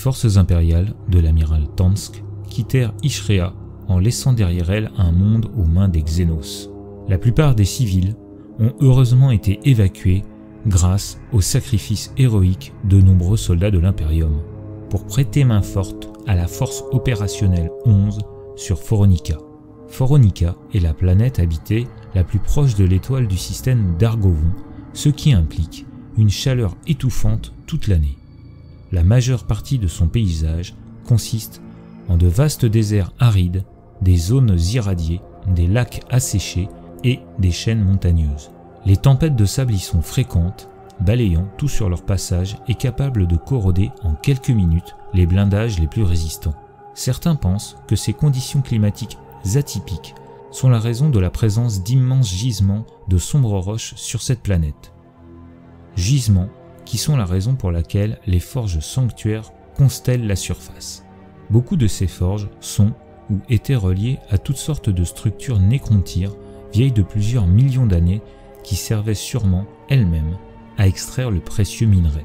forces impériales de l'amiral Tansk quittèrent Ishrea en laissant derrière elles un monde aux mains des Xénos. La plupart des civils ont heureusement été évacués grâce au sacrifice héroïque de nombreux soldats de l'Imperium pour prêter main forte à la force opérationnelle 11 sur Phoronica. Phoronica est la planète habitée la plus proche de l'étoile du système d'Argovon, ce qui implique une chaleur étouffante toute l'année. La majeure partie de son paysage consiste en de vastes déserts arides, des zones irradiées, des lacs asséchés et des chaînes montagneuses. Les tempêtes de sable y sont fréquentes, balayant tout sur leur passage et capables de corroder en quelques minutes les blindages les plus résistants. Certains pensent que ces conditions climatiques atypiques sont la raison de la présence d'immenses gisements de sombres roches sur cette planète. Gisements qui sont la raison pour laquelle les forges sanctuaires constellent la surface. Beaucoup de ces forges sont ou étaient reliées à toutes sortes de structures nécrontyres vieilles de plusieurs millions d'années qui servaient sûrement elles-mêmes à extraire le précieux minerai.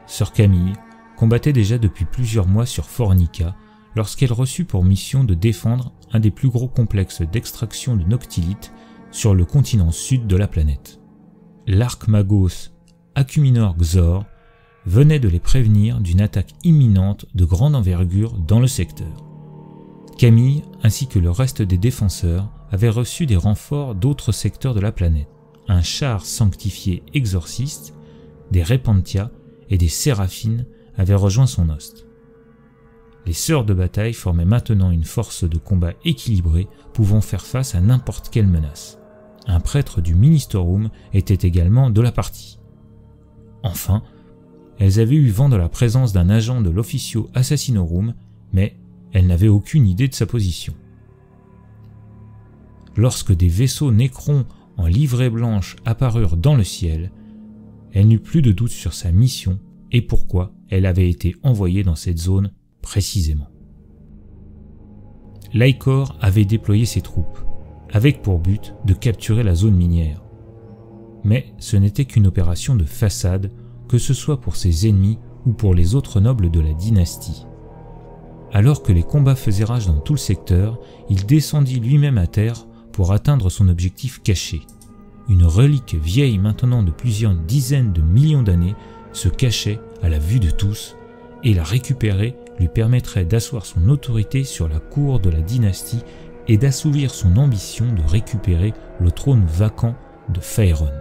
Sœur Camille combattait déjà depuis plusieurs mois sur Phoronica lorsqu'elle reçut pour mission de défendre un des plus gros complexes d'extraction de noctilite sur le continent sud de la planète. L'Archmagos Acuminor Xor venait de les prévenir d'une attaque imminente de grande envergure dans le secteur. Camille, ainsi que le reste des défenseurs, avaient reçu des renforts d'autres secteurs de la planète, un char sanctifié exorciste, des Repentia et des Séraphines avaient rejoint son host. Les sœurs de bataille formaient maintenant une force de combat équilibrée pouvant faire face à n'importe quelle menace. Un prêtre du Ministerum était également de la partie. Enfin, elles avaient eu vent de la présence d'un agent de l'Officio Assassinorum, mais elles n'avaient aucune idée de sa position. Lorsque des vaisseaux nécrons en livrée blanche apparurent dans le ciel, elle n'eut plus de doute sur sa mission et pourquoi elle avait été envoyée dans cette zone précisément. L'Aikor avait déployé ses troupes, avec pour but de capturer la zone minière. Mais ce n'était qu'une opération de façade, que ce soit pour ses ennemis ou pour les autres nobles de la dynastie. Alors que les combats faisaient rage dans tout le secteur, il descendit lui-même à terre pour atteindre son objectif caché. Une relique vieille maintenant de plusieurs dizaines de millions d'années se cachait à la vue de tous, et la récupérer lui permettrait d'asseoir son autorité sur la cour de la dynastie et d'assouvir son ambition de récupérer le trône vacant de Faerûn.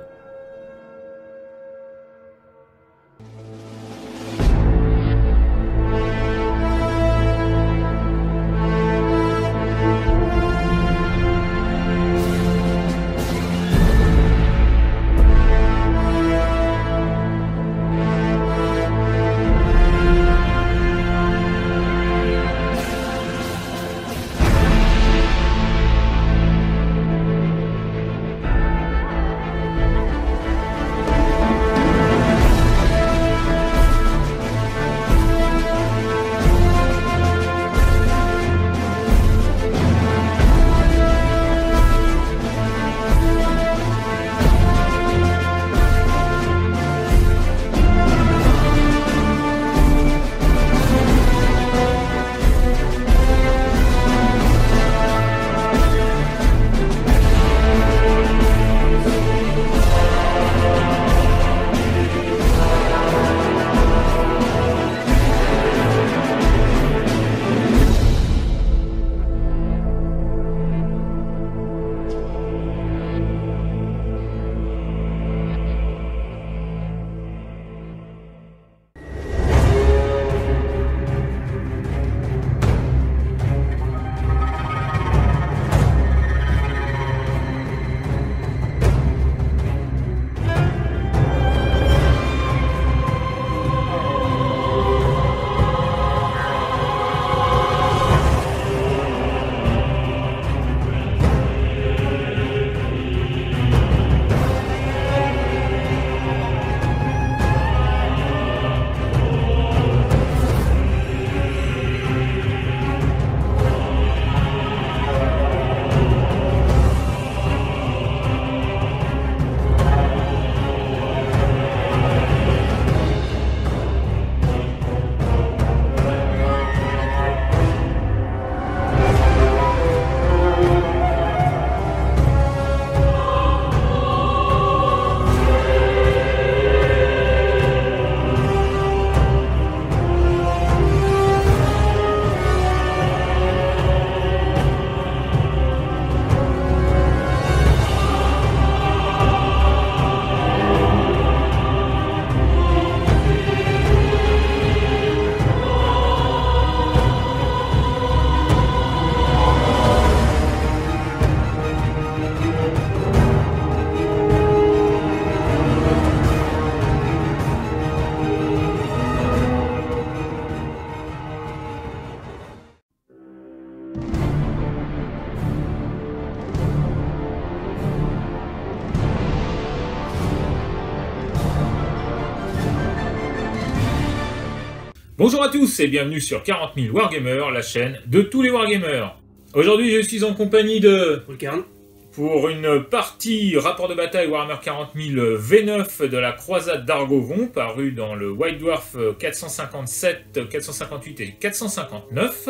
Bonjour à tous et bienvenue sur 40 000 Wargamers, la chaîne de tous les Wargamers. Aujourd'hui je suis en compagnie de Volcarn pour une partie rapport de bataille Warhammer 40 000 V9 de la croisade d'Argovon, paru dans le White Dwarf 457, 458 et 459.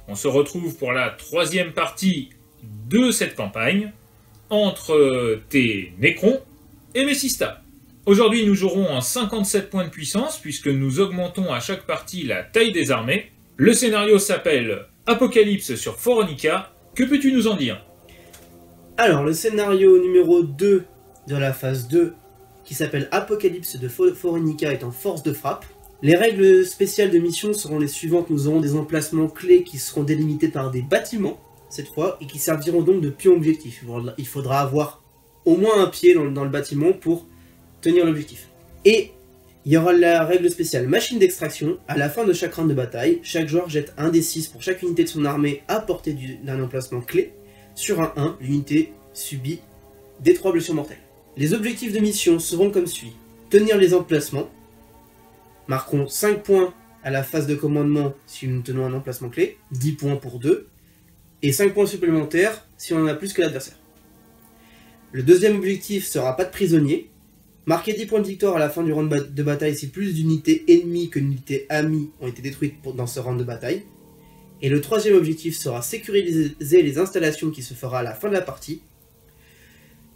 On se retrouve pour la troisième partie de cette campagne entre tes Necrons et mes Sistas. Aujourd'hui, nous jouerons en 57 points de puissance, puisque nous augmentons à chaque partie la taille des armées. Le scénario s'appelle Apocalypse sur Phoronica. Que peux-tu nous en dire? Alors, le scénario numéro 2 de la phase 2, qui s'appelle Apocalypse de Phoronica, est en force de frappe. Les règles spéciales de mission seront les suivantes. Nous aurons des emplacements clés qui seront délimités par des bâtiments, cette fois, et qui serviront donc de pions objectifs. Il faudra avoir au moins un pied dans le bâtiment pour tenir l'objectif. Et il y aura la règle spéciale machine d'extraction. À la fin de chaque round de bataille, chaque joueur jette un D6 pour chaque unité de son armée à portée d'un emplacement clé. Sur un 1, l'unité subit des 3 blessures mortelles. Les objectifs de mission seront comme suit. Tenir les emplacements. Marquons 5 points à la phase de commandement si nous tenons un emplacement clé. 10 points pour 2. Et 5 points supplémentaires si on en a plus que l'adversaire. Le deuxième objectif sera pas de prisonniers. Marquez 10 points de victoire à la fin du round de bataille si plus d'unités ennemies que d'unités amies ont été détruites dans ce round de bataille. Et le troisième objectif sera sécuriser les installations qui se fera à la fin de la partie,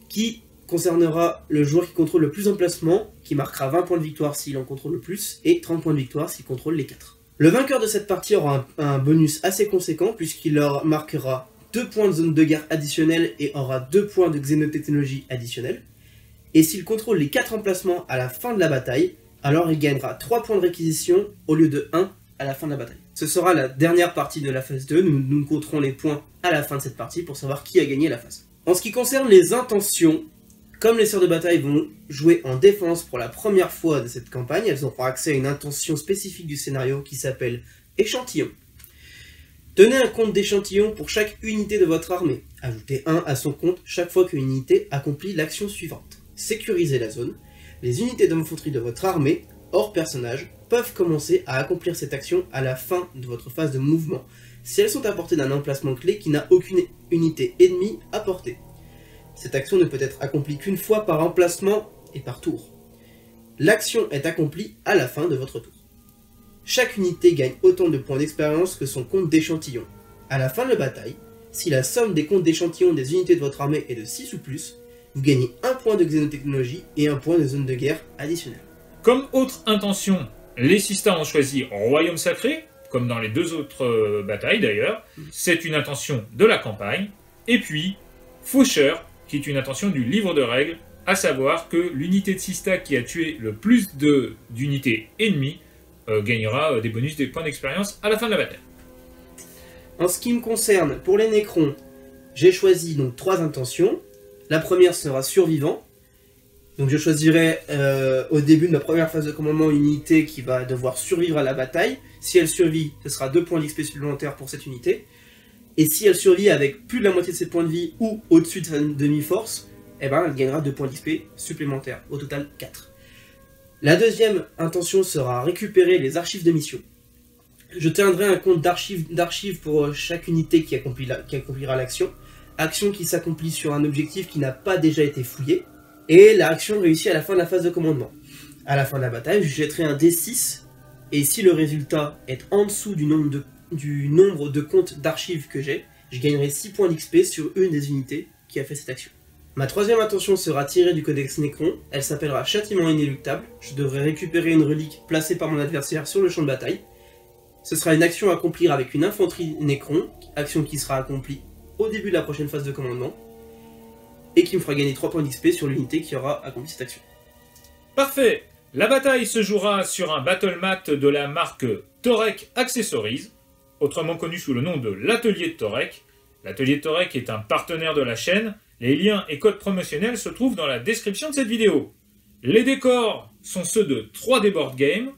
qui concernera le joueur qui contrôle le plus d'emplacements, qui marquera 20 points de victoire s'il en contrôle le plus, et 30 points de victoire s'il contrôle les 4. Le vainqueur de cette partie aura un bonus assez conséquent, puisqu'il leur marquera 2 points de zone de guerre additionnelle et aura 2 points de xénotechnologie additionnelle. Et s'il contrôle les 4 emplacements à la fin de la bataille, alors il gagnera 3 points de réquisition au lieu de 1 à la fin de la bataille. Ce sera la dernière partie de la phase 2, nous compterons les points à la fin de cette partie pour savoir qui a gagné la phase. En ce qui concerne les intentions, comme les sœurs de bataille vont jouer en défense pour la première fois de cette campagne, elles auront accès à une intention spécifique du scénario qui s'appelle échantillon. Tenez un compte d'échantillon pour chaque unité de votre armée. Ajoutez 1 à son compte chaque fois qu'une unité accomplit l'action suivante. Sécurisez la zone. Les unités d'infanterie de votre armée, hors personnage, peuvent commencer à accomplir cette action à la fin de votre phase de mouvement, si elles sont à portée d'un emplacement clé qui n'a aucune unité ennemie à portée. Cette action ne peut être accomplie qu'une fois par emplacement et par tour. L'action est accomplie à la fin de votre tour. Chaque unité gagne autant de points d'expérience que son compte d'échantillon. À la fin de la bataille, si la somme des comptes d'échantillon des unités de votre armée est de 6 ou plus, vous gagnez 1 point de xénotechnologie et 1 point de zone de guerre additionnelle. Comme autre intention, les Sistas ont choisi Royaume Sacré, comme dans les deux autres batailles d'ailleurs. C'est une intention de la campagne. Et puis, Faucheur, qui est une intention du livre de règles, à savoir que l'unité de Sistas qui a tué le plus d'unités ennemies gagnera des bonus, des points d'expérience à la fin de la bataille. En ce qui me concerne, pour les Necrons, j'ai choisi donc 3 intentions. La première sera survivant. Donc je choisirai au début de ma première phase de commandement une unité qui va devoir survivre à la bataille. Si elle survit, ce sera 2 points d'XP supplémentaires pour cette unité. Et si elle survit avec plus de la moitié de ses points de vie ou au-dessus de sa demi-force, eh ben, elle gagnera 2 points d'XP supplémentaires, au total 4. La deuxième intention sera récupérer les archives de mission. Je tiendrai un compte d'archives pour chaque unité qui accomplira l'action. Action qui s'accomplit sur un objectif qui n'a pas déjà été fouillé. Et l'action réussit à la fin de la phase de commandement. À la fin de la bataille, je jetterai un D6, et si le résultat est en dessous du nombre de comptes d'archives que j'ai, je gagnerai 6 points d'XP sur une des unités qui a fait cette action. Ma troisième intention sera tirée du codex Necron, elle s'appellera Châtiment inéluctable. Je devrais récupérer une relique placée par mon adversaire sur le champ de bataille. Ce sera une action à accomplir avec une infanterie Necron, action qui sera accomplie au début de la prochaine phase de commandement, et qui me fera gagner 3 points d'XP sur l'unité qui aura accompli cette action. Parfait! La bataille se jouera sur un battle mat de la marque Torek Accessories, autrement connu sous le nom de l'Atelier de Torek. L'Atelier de Torek est un partenaire de la chaîne. Les liens et codes promotionnels se trouvent dans la description de cette vidéo. Les décors sont ceux de 3D Board Game.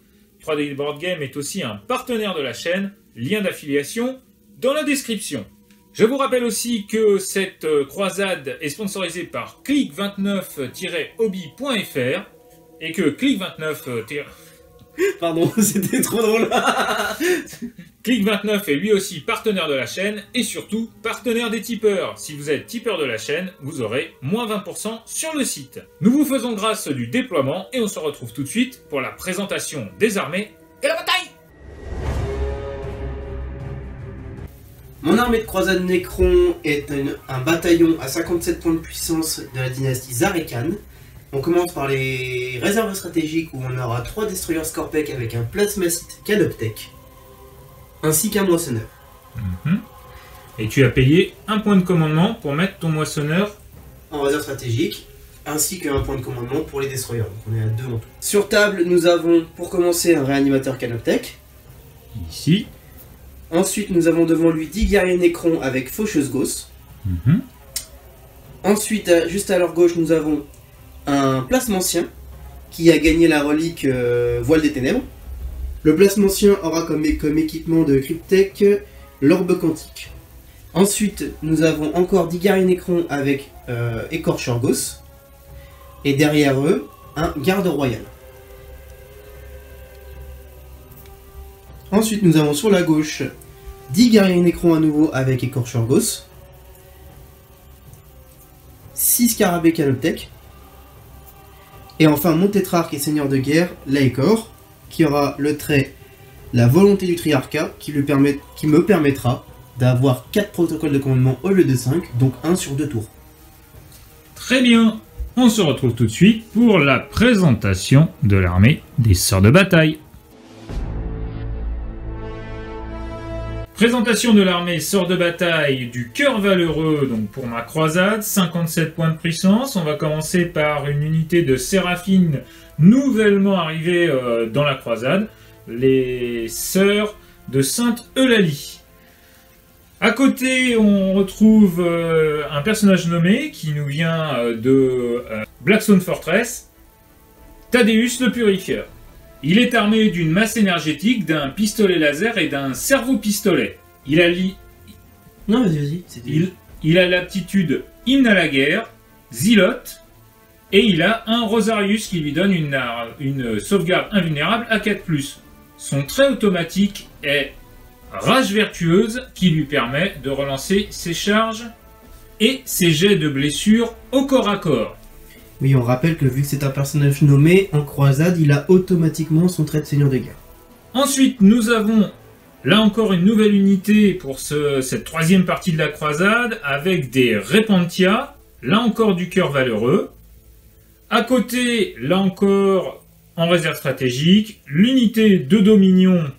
3D Board Game est aussi un partenaire de la chaîne. Lien d'affiliation dans la description. Je vous rappelle aussi que cette croisade est sponsorisée par click29-hobby.fr et que click29 Pardon, c'était trop drôle. Click29 est lui aussi partenaire de la chaîne et surtout partenaire des tipeurs. Si vous êtes tipeur de la chaîne, vous aurez moins 20% sur le site. Nous vous faisons grâce du déploiement et on se retrouve tout de suite pour la présentation des armées et la bataille. Mon armée de croisade Necron est un bataillon à 57 points de puissance de la dynastie Zarekan. On commence par les réserves stratégiques où on aura 3 destroyers Scorpec avec un plasmacite Canoptech, ainsi qu'un moissonneur. Et tu as payé un point de commandement pour mettre ton moissonneur en réserve stratégique, ainsi qu'un point de commandement pour les destroyers. Donc on est à 2 en tout. Sur table, nous avons pour commencer un réanimateur Canoptech. ici. Ensuite, nous avons devant lui 10 guerriers Necron avec Faucheuse Gauss. Ensuite, juste à leur gauche, nous avons un plasmancien qui a gagné la relique Voile des Ténèbres. Le plasmancien aura comme équipement de Cryptech l'orbe quantique. Ensuite, nous avons encore 10 guerriers Necron avec Écorcheur Gauss. Et derrière eux, un garde royal. Ensuite, nous avons sur la gauche 10 guerriers Necron à nouveau avec Écorcheur Gauss. 6 scarabées Canoptech. Et enfin, mon tétrarque et seigneur de guerre, Laekor, qui aura le trait la volonté du triarcat, qui me permettra d'avoir 4 protocoles de commandement au lieu de 5, donc 1 sur 2 tours. Très bien, on se retrouve tout de suite pour la présentation de l'armée des sœurs de bataille. Présentation de l'armée sœurs de bataille du cœur valeureux, donc pour ma croisade, 57 points de puissance. On va commencer par une unité de séraphines nouvellement arrivée dans la croisade, les sœurs de Sainte Eulalie. À côté, on retrouve un personnage nommé qui nous vient de Blackstone Fortress, Thaddeus le Purifieur. Il est armé d'une masse énergétique, d'un pistolet laser et d'un cerveau-pistolet. Il a Non, vas-y. Il a l'aptitude hymne à la guerre, Zilote, et il a un Rosarius qui lui donne une sauvegarde invulnérable à 4+. Son trait automatique est Rage vertueuse qui lui permet de relancer ses charges et ses jets de blessures au corps à corps. Oui, on rappelle que vu que c'est un personnage nommé, en croisade, il a automatiquement son trait de seigneur de guerre. Ensuite, nous avons là encore une nouvelle unité pour cette troisième partie de la croisade avec des Repentia, là encore du cœur valeureux. À côté, là encore en réserve stratégique, l'unité de Dominion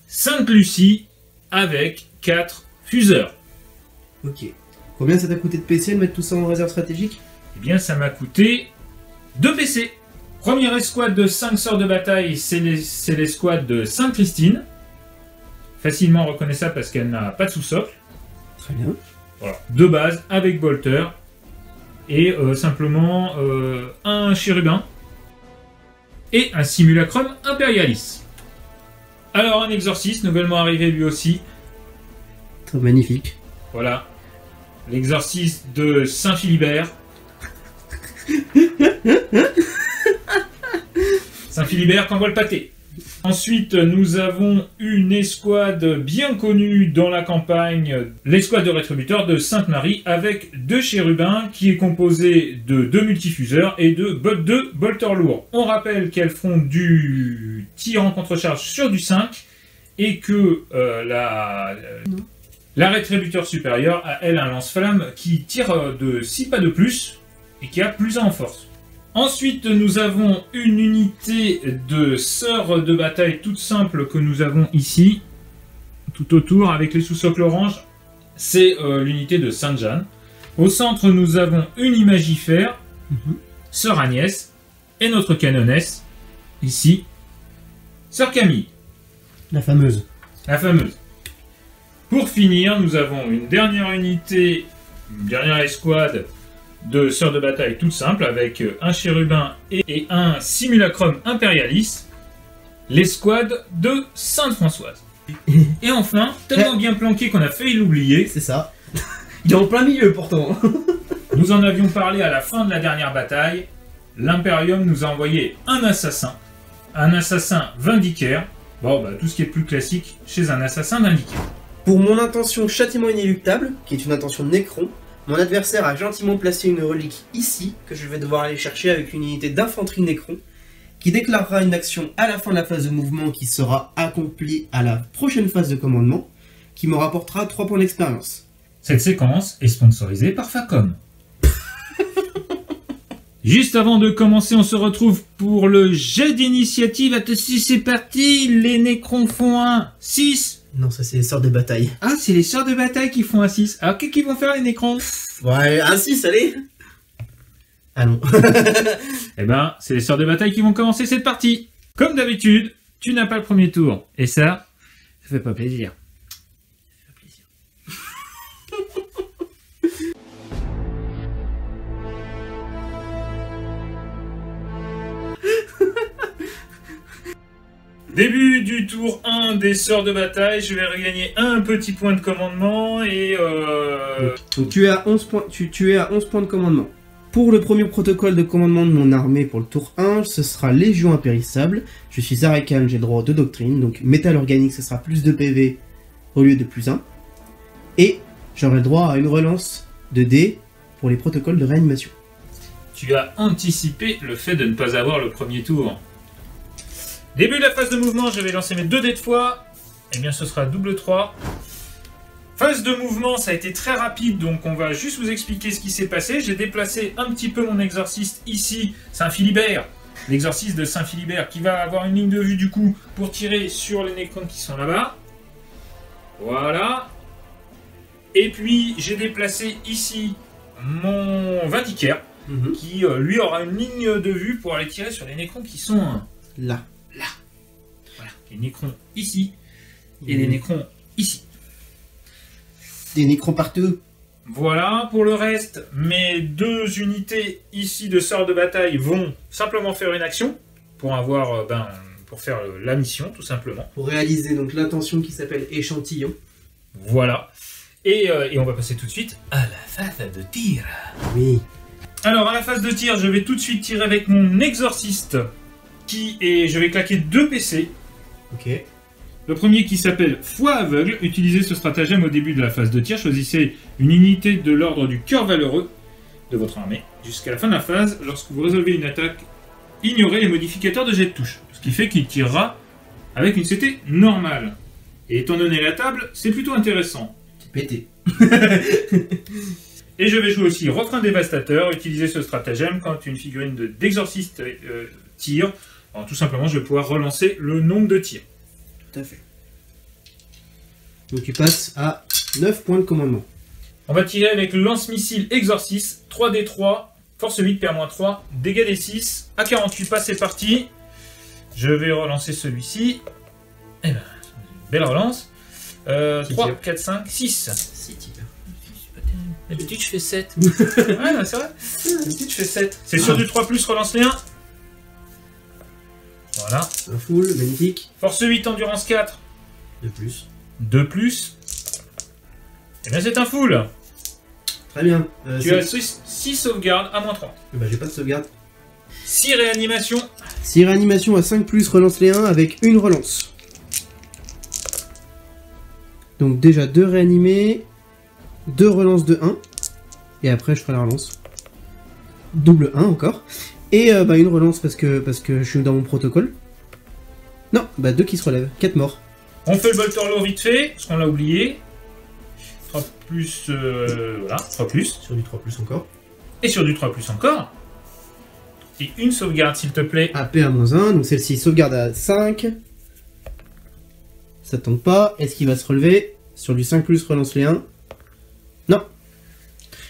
Sainte-Lucie avec 4 fuseurs. Ok. Combien ça t'a coûté de PC de mettre tout ça en réserve stratégique ? Eh bien, ça m'a coûté 2 PC. Première escouade de 5 sœurs de bataille, c'est l'escouade de Sainte-Christine. Facilement reconnaissable parce qu'elle n'a pas de sous-socle. Très bien. Voilà. De base, avec bolter. Et simplement un chérubin. Et un simulacrum impérialis. Alors, un exorciste, nouvellement arrivé lui aussi. Très magnifique. Voilà. L'exorciste de Saint-Philibert. Saint-Philibert qu'envoie le pâté. Ensuite, nous avons une escouade bien connue dans la campagne, l'escouade de rétributeurs de Sainte-Marie, avec 2 chérubins qui est composé de 2 multifuseurs et de 2 bolters lourds. On rappelle qu'elles font du tir en contre-charge sur du 5 et que la rétributeur supérieure a, elle, un lance-flamme qui tire de 6 pas de plus et qui a +1 en force. Ensuite, nous avons une unité de sœurs de bataille toute simple que nous avons ici, tout autour, avec les sous-socles orange. C'est l'unité de Sainte-Jeanne. Au centre, nous avons une imagifère, sœur Agnès, et notre canonesse, ici, sœur Camille. La fameuse. La fameuse. Pour finir, nous avons une dernière unité, une dernière escouade, de sœurs de bataille toute simple avec un chérubin et un simulacrum impérialis, l'escouade de Sainte-Françoise. Et enfin, tellement bien planqué qu'on a failli l'oublier. C'est ça. Il est en plein milieu pourtant. Nous en avions parlé à la fin de la dernière bataille. L'Imperium nous a envoyé un assassin un assassin vindicaire. Bon, bah, tout ce qui est plus classique chez un assassin vindicaire. Pour mon intention châtiment inéluctable, qui est une intention Nécron, mon adversaire a gentiment placé une relique ici, que je vais devoir aller chercher avec une unité d'infanterie Nécron, qui déclarera une action à la fin de la phase de mouvement qui sera accomplie à la prochaine phase de commandement, qui me rapportera 3 points d'expérience. Cette séquence est sponsorisée par Facom. Juste avant de commencer, on se retrouve pour le jet d'initiative. Attention, c'est parti. Les Nécrons font un 6. Non, ça c'est les sœurs de bataille. Ah, c'est les sœurs de bataille qui font un 6. Alors, qu'est-ce qu'ils vont faire les Nécrons? Ouais, un 6, allez. Ah non. Eh ben, c'est les sœurs de bataille qui vont commencer cette partie. Comme d'habitude, tu n'as pas le premier tour. Et ça fait pas plaisir. Ça fait plaisir. Début du tour 1 des sœurs de bataille, je vais regagner un petit point de commandement et Donc tu es à 11 points, tu es à 11 points de commandement. Pour le premier protocole de commandement de mon armée pour le tour 1, ce sera Légion impérissable. Je suis Zarekan, j'ai droit aux 2 doctrines, donc métal organique, ce sera plus de PV au lieu de plus 1. Et j'aurai le droit à une relance de dés pour les protocoles de réanimation. tu as anticipé le fait de ne pas avoir le premier tour. Début de la phase de mouvement, je vais lancer mes 2 dés de foi. Eh bien, ce sera double 3. Phase de mouvement, ça a été très rapide, donc on va juste vous expliquer ce qui s'est passé. J'ai déplacé un petit peu mon exorciste ici, Saint-Philibert, l'exorciste de Saint-Philibert, qui va avoir une ligne de vue du coup pour tirer sur les Nécrons qui sont là-bas. Voilà. Et puis, j'ai déplacé ici mon Vindicaire, qui lui aura une ligne de vue pour aller tirer sur les Nécrons qui sont Là. Voilà, les Nécrons ici et les Nécrons ici. Des Nécrons partout. Voilà, pour le reste, mes 2 unités ici de sœurs de bataille vont simplement faire une action pour avoir, pour faire la mission, tout simplement. Pour réaliser donc l'intention qui s'appelle échantillon. Voilà. Et on va passer tout de suite à la phase de tir. Oui. Alors, à la phase de tir, je vais tout de suite tirer avec mon exorciste, je vais claquer 2 PC. Ok. Le premier qui s'appelle Foi aveugle. Utilisez ce stratagème au début de la phase de tir. Choisissez une unité de l'ordre du cœur valeureux de votre armée. Jusqu'à la fin de la phase, lorsque vous résolvez une attaque, ignorez les modificateurs de jet de touche. Ce qui fait qu'il tirera avec une CT normale. Et étant donné la table, c'est plutôt intéressant. C'est pété. Et je vais jouer aussi Refrain dévastateur. Utilisez ce stratagème quand une figurine d'exorciste tire. Alors, tout simplement, je vais pouvoir relancer le nombre de tirs. Tout à fait. Donc tu passes à 9 points de commandement. On va tirer avec le lance-missile Exorcist, 3d3, force 8, PA-3, dégâts des 6, à 48 pas, c'est parti. Je vais relancer celui-ci. Eh ben, belle relance. 3, 4, 5, 6. 6 tirs. D'habitude, je fais 7. Ouais, c'est vrai. D'habitude, je fais 7. C'est sur du 3+, relance les 1. Voilà. Un full, magnifique. Force 8, endurance 4. De plus. 2+. Et bien, c'est un full. Très bien. Tu as 6 sauvegardes à -3. Bah j'ai pas de sauvegarde. 6 réanimations. 6 réanimations à 5+, relance les 1 avec une relance. Donc déjà 2 réanimés, 2 relances de 1. Et après je ferai la relance. Double 1 encore. Et une relance parce que je suis dans mon protocole. Non, 2 qui se relèvent. 4 morts. On fait le bolter lourd vite fait, parce qu'on l'a oublié. 3+, voilà, 3+. Sur du 3+ encore. Et sur du 3+ encore. Et une sauvegarde, s'il te plaît. AP à -1, donc celle-ci sauvegarde à 5. Ça tombe pas. Est-ce qu'il va se relever? Sur du 5+, relance les 1. Non.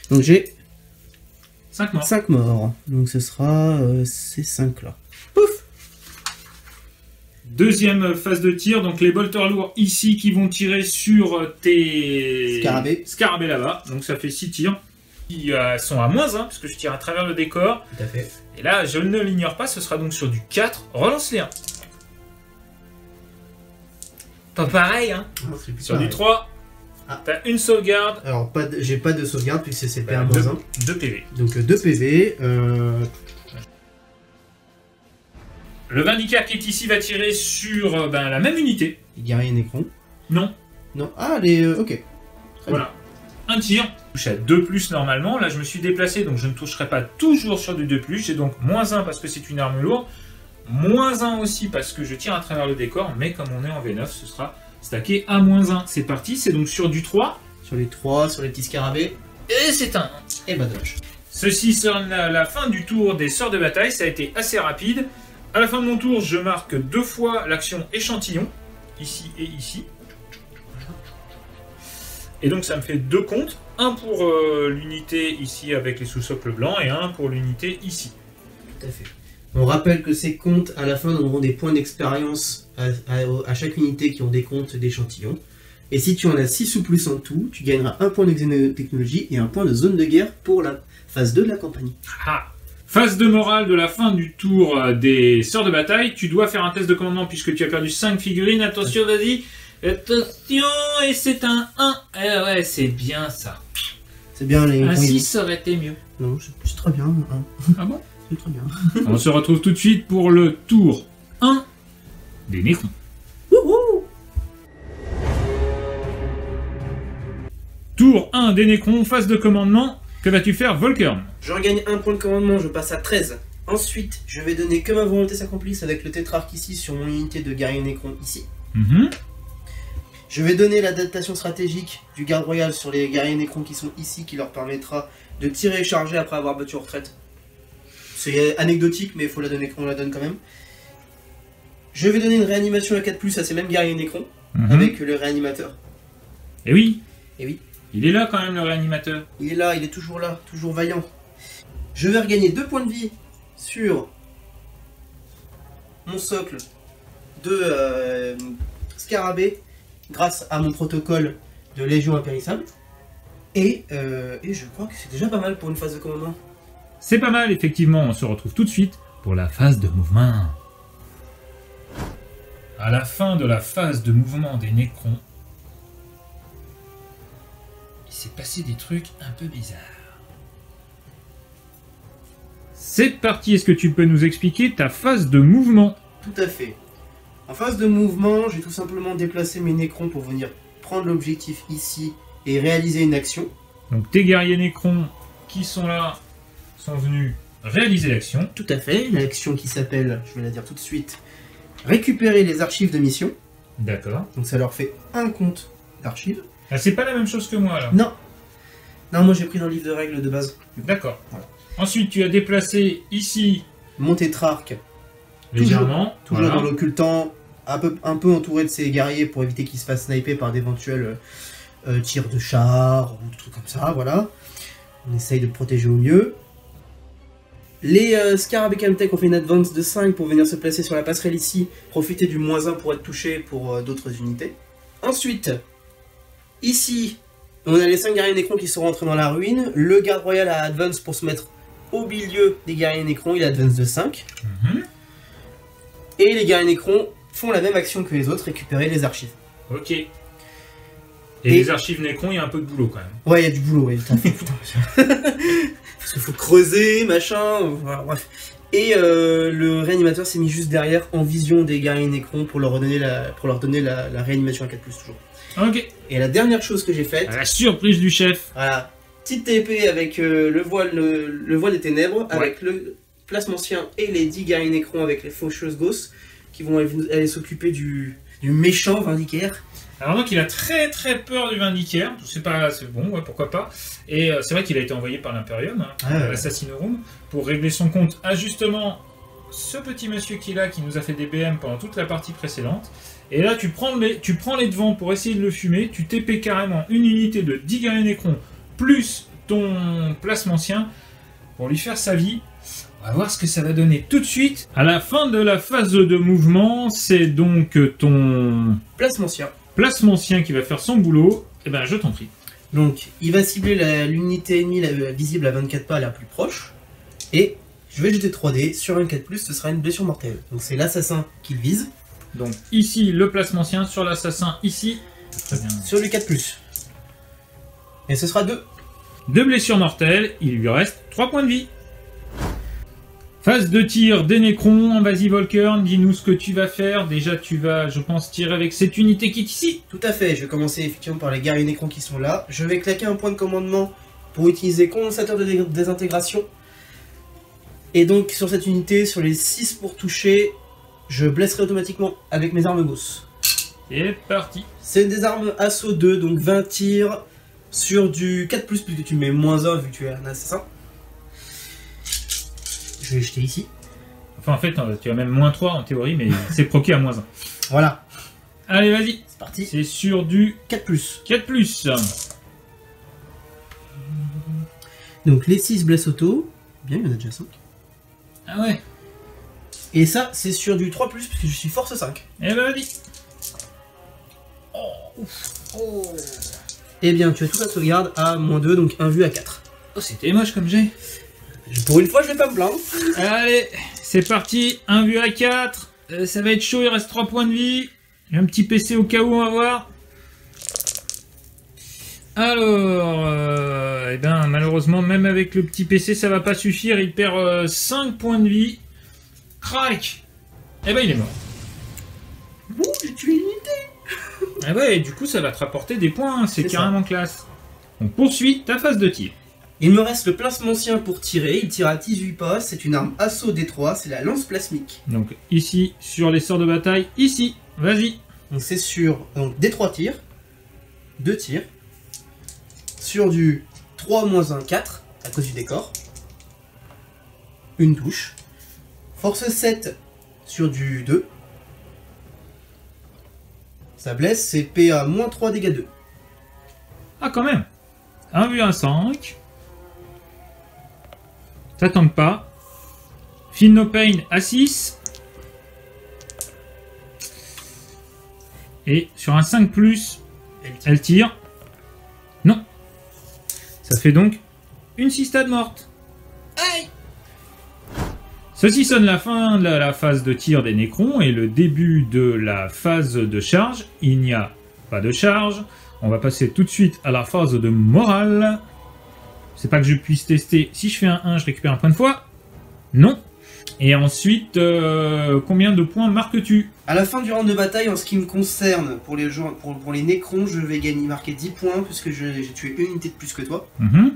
Donc j'ai 5 morts. 5 morts. Donc ce sera ces 5 là. Pouf. Deuxième phase de tir, donc les bolters lourds ici qui vont tirer sur tes scarabées là-bas. Donc ça fait 6 tirs. Qui sont à -1, parce que je tire à travers le décor. Tout à fait. Et là, je ne l'ignore pas, ce sera donc sur du 4. Relance les 1. Pas pareil, hein. Non, sur pareil. du 3. Ah. T'as une sauvegarde. Alors j'ai pas de sauvegarde puisque c'est PA-1. 2 PV. Donc 2 PV. Le Vindicaire qui est ici va tirer sur la même unité. Les guerriers Necron. Non. Non. Ah, les... ok. Très Voilà. Un tir. Je touche à 2+ normalement. Là, je me suis déplacé, donc je ne toucherai pas toujours sur du 2+. J'ai donc -1 parce que c'est une arme lourde. -1 aussi parce que je tire à travers le décor. Mais comme on est en V9, ce sera stacké à -1. C'est parti. C'est donc sur du 3. Sur les 3, sur les petits scarabées. Et c'est un 1. Et bah dommage. Ceci sera la fin du tour des sœurs de bataille. Ça a été assez rapide. À la fin de mon tour, je marque 2 fois l'action échantillon. Ici et ici. Et donc ça me fait 2 comptes, un pour l'unité ici avec les sous-socles blancs et un pour l'unité ici. Tout à fait. On rappelle que ces comptes à la fin donneront des points d'expérience à chaque unité qui ont des comptes d'échantillons. Et si tu en as 6 ou plus en tout, tu gagneras un point de xénotechnologie et un point de zone de guerre pour la phase 2 de la campagne. Ah. Phase de morale de la fin du tour des sœurs de bataille. Tu dois faire un test de commandement puisque tu as perdu 5 figurines. Attention, vas-y. Attention, et c'est un 1. Eh ouais, c'est bien ça. C'est bien les... Un 6 ça aurait été mieux. Non, c'est très bien. Hein. Ah bon? C'est très bien. On se retrouve tout de suite pour le tour 1 des Necrons. Wouhou! Tour 1 des Necrons, phase de commandement. Que vas-tu faire, Volkern? Je regagne un point de commandement, je passe à 13. Ensuite, je vais donner que ma volonté s'accomplisse avec le tétrarque ici sur mon unité de guerrier Necron ici. Je vais donner l'adaptation stratégique du garde royal sur les guerriers Necrons qui sont ici, qui leur permettra de tirer et charger après avoir battu en retraite. C'est anecdotique, mais il faut la donner, on la donne quand même. Je vais donner une réanimation à 4+, à ces mêmes guerriers Necrons, avec le réanimateur. Et oui. Et oui. Il est là quand même, le réanimateur. Il est là, toujours vaillant. Je vais regagner 2 points de vie sur mon socle de scarabée grâce à mon protocole de Légion impérissable. Et je crois que c'est déjà pas mal pour une phase de commandement. C'est pas mal, effectivement. On se retrouve tout de suite pour la phase de mouvement. À la fin de la phase de mouvement des Necrons, il s'est passé des trucs un peu bizarres. C'est parti, est-ce que tu peux nous expliquer ta phase de mouvement? Tout à fait. En phase de mouvement, j'ai tout simplement déplacé mes Necrons pour venir prendre l'objectif ici et réaliser une action. Donc tes guerriers Necrons qui sont là sont venus réaliser l'action. Tout à fait, l'action qui s'appelle, je vais la dire tout de suite, récupérer les archives de mission. D'accord. Donc ça leur fait un compte d'archives. Ah, c'est pas la même chose que moi là. Non. Non, moi j'ai pris dans le livre de règles de base. D'accord. Voilà. Ensuite, tu as déplacé ici mon tétrarque. légèrement. Toujours voilà. dans l'occultant, un peu entouré de ses guerriers pour éviter qu'ils se fassent sniper par d'éventuels tirs de char ou des trucs comme ça, voilà. On essaye de le protéger au mieux. Les Scarab et Camtech ont fait une advance de 5 pour venir se placer sur la passerelle ici, profiter du -1 pour être touché pour d'autres unités. Ensuite, ici, on a les 5 guerriers Necrons qui sont rentrés dans la ruine. Le garde royal a advance pour se mettre au milieu des guerriers Necrons, il a advance de 5. Et les guerriers Necrons font la même action que les autres, récupérer les archives. Ok. Et les archives Necrons, il y a un peu de boulot quand même. Ouais, il y a du boulot, ouais, putain, parce qu'il faut creuser, machin, voilà, bref. Et le réanimateur s'est mis juste derrière en vision des guerriers Necrons pour leur donner la réanimation à 4+, toujours. Ok. Et la dernière chose que j'ai faite... À la surprise du chef. Voilà. Petite épée avec le voile des ténèbres, avec le plasmancien et les 10 guerriers Necrons avec les faucheuses gosses, qui vont aller s'occuper du méchant Vindicaire. Alors donc il a très très peur du Vindicaire, c'est pas, c'est bon, ouais, pourquoi pas. Et c'est vrai qu'il a été envoyé par l'Imperium, à l'Assassinorum, pour régler son compte à justement ce petit monsieur qui est là, qui nous a fait des BM pendant toute la partie précédente. Et là tu prends les devants pour essayer de le fumer, tu TP carrément une unité de 10 guerriers Necrons, plus ton plasmancien, pour lui faire sa vie. On va voir ce que ça va donner tout de suite. À la fin de la phase de mouvement, c'est donc ton plasmancien qui va faire son boulot. Et ben je t'en prie. Donc il va cibler l'unité ennemie visible à 24 pas la plus proche. Et je vais jeter 3D. Sur un 4+, ce sera une blessure mortelle. Donc c'est l'assassin qu'il vise. Donc ici le plasmancien, sur l'assassin ici. Très bien. Sur le 4+. Et ce sera 2. 2 blessures mortelles, il lui reste 3 points de vie. Phase de tir des Nécrons. Vas-y Volkern, dis-nous ce que tu vas faire. Déjà tu vas, je pense, tirer avec cette unité qui est ici. Tout à fait, je vais commencer effectivement par les guerriers Nécrons qui sont là. Je vais claquer un point de commandement pour utiliser condensateur de désintégration. Et donc sur cette unité, sur les 6 pour toucher, je blesserai automatiquement avec mes armes gauches. C'est parti. C'est des armes assaut 2, donc 20 tirs sur du 4+, puisque tu mets -1 vu que tu es un assassin. Je vais jeter ici. Enfin en fait, tu as même -3 en théorie, mais c'est proqué à -1. Voilà. Allez, vas-y. C'est parti. C'est sur du 4+. 4+. Donc les 6 blesses auto. Bien, il y en a déjà 5. Ah ouais. Et ça, c'est sur du 3+, puisque je suis force 5. Eh ben vas-y. Eh bien, tu as toute la sauvegarde à -2, donc 1 vue à 4. Oh, c'était moche comme j'ai. Pour une fois, je vais pas me plaindre. Allez, c'est parti. 1 vue à 4. Ça va être chaud, il reste 3 points de vie. J'ai un petit PC au cas où, on va voir. Alors, eh ben, malheureusement, même avec le petit PC, ça va pas suffire. Il perd 5 points de vie. Crac. Eh ben, il est mort. Ouh, j'ai tué une unité. Ah ouais, et du coup, ça va te rapporter des points. Hein, c'est C'est carrément classe. On poursuit ta phase de tir. Il me reste le placemancien pour tirer. Il tire à 18 pas. C'est une arme assaut D3. C'est la lance plasmique. Donc, ici, sur les sorts de bataille, ici. Vas-y. Donc, c'est sur donc, des 3 tirs. 2 tirs. Sur du 3-1, 4. À cause du décor. Une touche. Force 7 sur du 2. Ça blesse, c'est PA -3 dégâts 2. Ah, quand même. 1 vue à 5. Ça tanque pas. Feel no pain à 6. Et sur un 5+, elle tire. Non. Ça fait donc une 6 stades morte. Aïe. Ceci sonne la fin de la phase de tir des Nécrons et le début de la phase de charge. Il n'y a pas de charge. On va passer tout de suite à la phase de morale. C'est pas que je puisse tester. Si je fais un 1, je récupère un point de foi. Non. Et ensuite, combien de points marques-tu? À la fin du round de bataille, en ce qui me concerne, pour les joueurs, pour les Nécrons, je vais marquer 10 points, puisque j'ai tué une unité de plus que toi.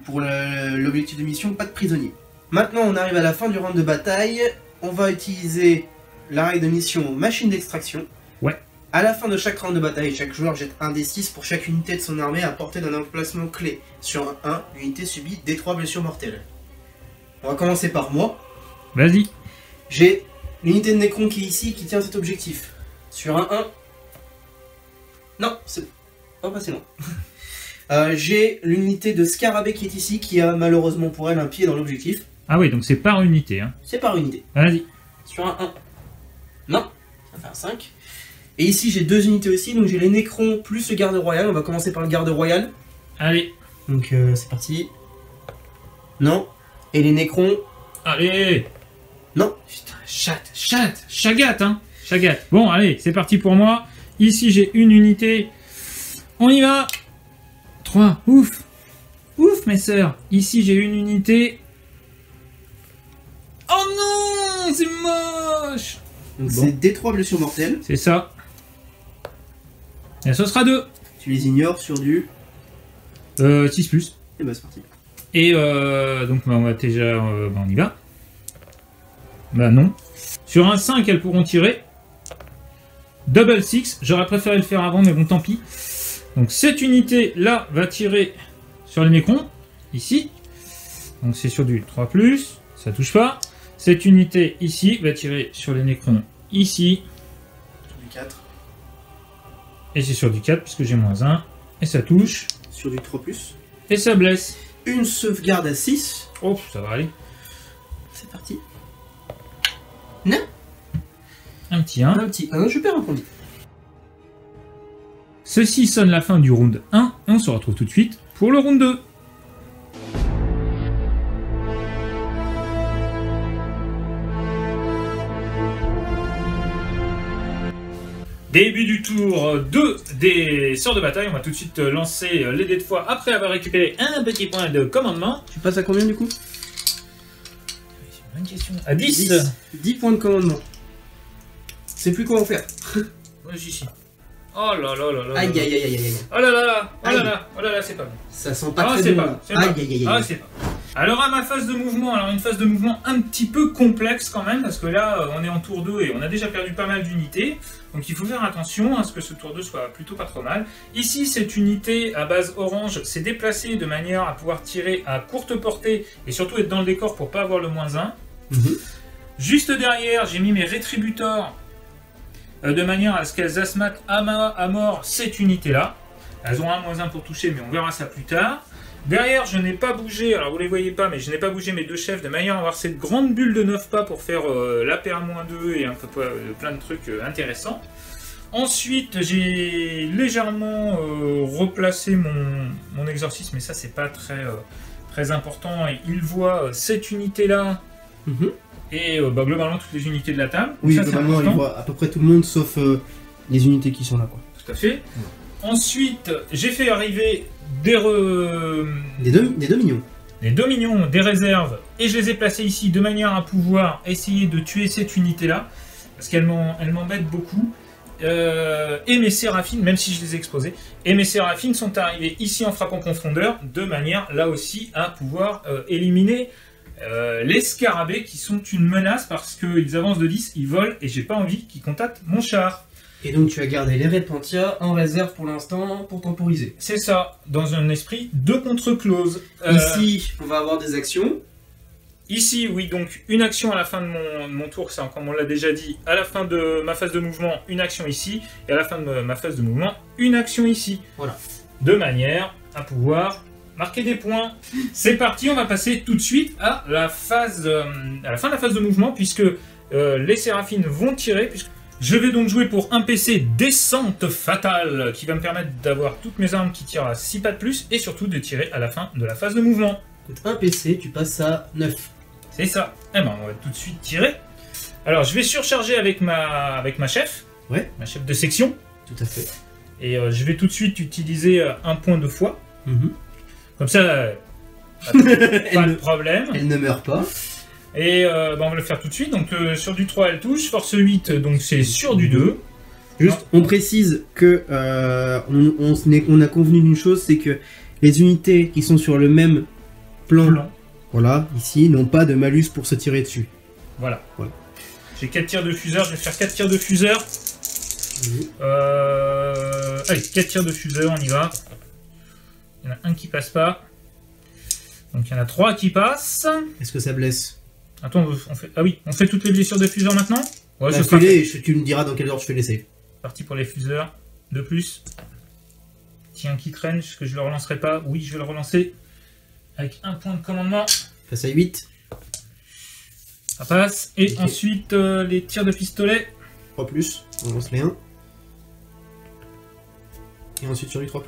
Pour l'objectif de mission, pas de prisonnier. Maintenant, on arrive à la fin du round de bataille. On va utiliser la règle de mission machine d'extraction. Ouais. À la fin de chaque round de bataille, chaque joueur jette un des 6 pour chaque unité de son armée à portée d'un emplacement clé. Sur un 1, l'unité subit des 3 blessures mortelles. On va commencer par moi. Vas-y. J'ai l'unité de Nécron qui est ici, qui tient cet objectif. Sur un 1... Non, c'est pas passé non. J'ai l'unité de Scarabée qui est ici, qui a malheureusement pour elle un pied dans l'objectif. Ah oui, donc c'est par unité. Hein. C'est par unité. Vas-y. Sur un 1. Non, ça fait un 5. Et ici j'ai 2 unités aussi, donc j'ai les Nécrons plus le garde royal. On va commencer par le garde royal. Allez. Donc c'est parti. Non. Et les Nécrons. Allez. Non. Putain, Chagat, hein. Chagat. Bon, allez, c'est parti pour moi. Ici, j'ai une unité. On y va. 3. Ouf. Ouf, mes sœurs. Ici, j'ai une unité. Oh non, c'est moche. Donc bon. c'est des 3 blessures mortelles. C'est ça. Et ce sera 2. Tu les ignores sur du... 6+. Et bah c'est parti. Et donc, bah, on va déjà... bah, on y va. Bah non. Sur un 5, elles pourront tirer. Double 6. J'aurais préféré le faire avant, mais bon, tant pis. Donc cette unité là va tirer sur les Nécrons. Ici. Donc c'est sur du 3+. Ça touche pas. Cette unité ici va tirer sur les Nécrons ici. Sur du 4. Et c'est sur du 4 puisque j'ai -1. Et ça touche. Sur du 3+. Et ça blesse. Une sauvegarde à 6. Oh, ça va aller. C'est parti. Non. Un petit 1. Un petit 1, je perds un point de vie. Ceci sonne la fin du round 1. Et on se retrouve tout de suite pour le round 2. Début du tour 2 des sorts de bataille. On va tout de suite lancer les dés de foi après avoir récupéré un petit point de commandement. Tu passes à combien du coup? bonne question. À 10. 10 points de commandement. C'est plus quoi en faire. Vas-y, ici. Oh là là là là. Aïe aïe aïe aïe aïe. Oh là là là. Oh là là. Oh là là, c'est pas bon. Ça sent pas Ah, très c'est bon. pas. C'est Aïe pas. aïe aïe Ah, aïe. c'est pas. Alors à ma phase de mouvement, alors une phase de mouvement un petit peu complexe quand même, parce que là on est en tour 2 et on a déjà perdu pas mal d'unités, donc il faut faire attention à ce que ce tour 2 soit plutôt pas trop mal. Ici cette unité à base orange s'est déplacée de manière à pouvoir tirer à courte portée et surtout être dans le décor pour pas avoir le -1. Juste derrière j'ai mis mes rétributeurs de manière à ce qu'elles asthmatent à mort cette unité là. Elles ont un -1 pour toucher mais on verra ça plus tard. Derrière, je n'ai pas bougé, alors vous les voyez pas, mais je n'ai pas bougé mes deux chefs de manière à avoir cette grande bulle de 9 pas pour faire l'APA-2 et un peu plein de trucs intéressants. Ensuite, j'ai légèrement replacé mon exorcisme, mais ça c'est pas très important. Et il voit cette unité-là et globalement toutes les unités de la table. Oui, ça, globalement, il voit à peu près tout le monde sauf les unités qui sont là, quoi. Tout à fait. Ensuite, j'ai fait arriver des dominions. Les dominions, des réserves, et je les ai placés ici de manière à pouvoir essayer de tuer cette unité-là, parce qu'elle m'embête beaucoup. Et mes séraphines, même si je les ai exposés, et mes séraphines sont arrivés ici en frappant profondeur, de manière là aussi à pouvoir éliminer les scarabées qui sont une menace parce qu'ils avancent de 10, ils volent, et j'ai pas envie qu'ils contactent mon char. Et donc tu as gardé les Repentia en réserve pour l'instant pour temporiser. C'est ça, dans un esprit de contre-clause. Ici, on va avoir des actions. Ici, oui, donc une action à la fin de mon tour, ça, comme on l'a déjà dit, à la fin de ma phase de mouvement, une action ici, et à la fin de ma phase de mouvement, une action ici. Voilà. De manière à pouvoir marquer des points. C'est parti, on va passer tout de suite à la phase, à la fin de la phase de mouvement, puisque les séraphines vont tirer, puisque je vais donc jouer pour un PC descente fatale qui va me permettre d'avoir toutes mes armes qui tirent à 6 pas de plus et surtout de tirer à la fin de la phase de mouvement. Un PC, tu passes à 9. C'est ça. Eh ben, on va tout de suite tirer. Alors, je vais surcharger avec ma chef. Ouais. Ma chef de section. Tout à fait. Et je vais tout de suite utiliser un point de foi. Comme ça, pas de problème. Elle ne meurt pas. Et on va le faire tout de suite. Donc sur du 3 elle touche, force 8, donc c'est sur du 2. Juste, on précise que on a convenu d'une chose, c'est que les unités qui sont sur le même plan, voilà, ici, n'ont pas de malus pour se tirer dessus. Voilà. J'ai 4 tirs de fuseur, je vais faire 4 tirs de fuseur. Allez, 4 tirs de fuseur, on y va. Il y en a un qui passe pas. Donc il y en a 3 qui passent. Est-ce que ça blesse? Attends, on fait... Ah oui, on fait toutes les blessures de fuseur maintenant? Ouais, bah, tu me diras dans quel ordre je fais les saves. Parti pour les fuseurs. De plus. Tiens, qui traîne, est-ce que je le relancerai pas? Oui, je vais le relancer. Avec un point de commandement. Passe à 8. Ça passe. Et okay. Ensuite, les tirs de pistolet. 3+, on lance les 1. Et ensuite sur les 3+.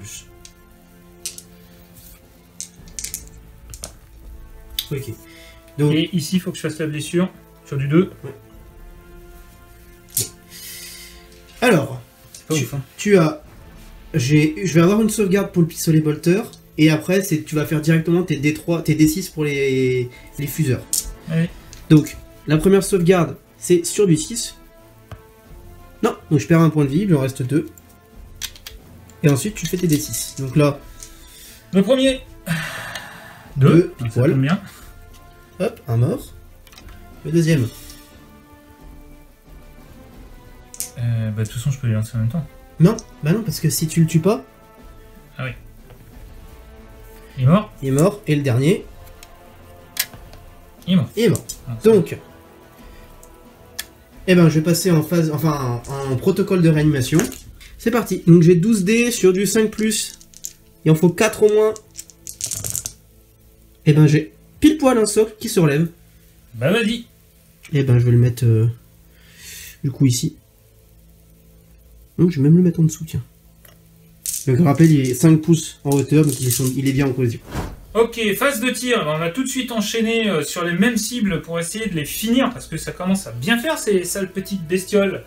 Ok. Donc... Et ici, il faut que je fasse la blessure sur du 2. Ouais. Alors, tu as... Je vais avoir une sauvegarde pour le pistolet bolter, et après, tu vas faire directement tes D3, tes D6 pour les fuseurs. Oui. Donc, la première sauvegarde, c'est sur du 6. Non, donc je perds un point de vie, il en reste 2. Et ensuite, tu fais tes D6. Donc là... Le premier... 2, pile poil. Bien. Hop, un mort. Le deuxième. De toute façon, je peux les lancer en même temps. Non, bah non, parce que si tu le tues pas... Ah oui. Il est mort. Il est mort. Et le dernier... Il est mort. Il est mort. Ah, donc... Eh ben, je vais passer en phase... Enfin, en protocole de réanimation. C'est parti. Donc j'ai 12 dés sur du 5+. Il en faut 4 au moins. Eh ben, j'ai pile poil un socle qui se relève. Bah vas-y. Eh ben, je vais le mettre... du coup, ici. Donc, je vais même le mettre en dessous, tiens. Donc, je rappelle, il est 5 pouces en hauteur, donc il est bien en cohésion. Ok, phase de tir. On va tout de suite enchaîner sur les mêmes cibles pour essayer de les finir, parce que ça commence à bien faire ces sales petites bestioles.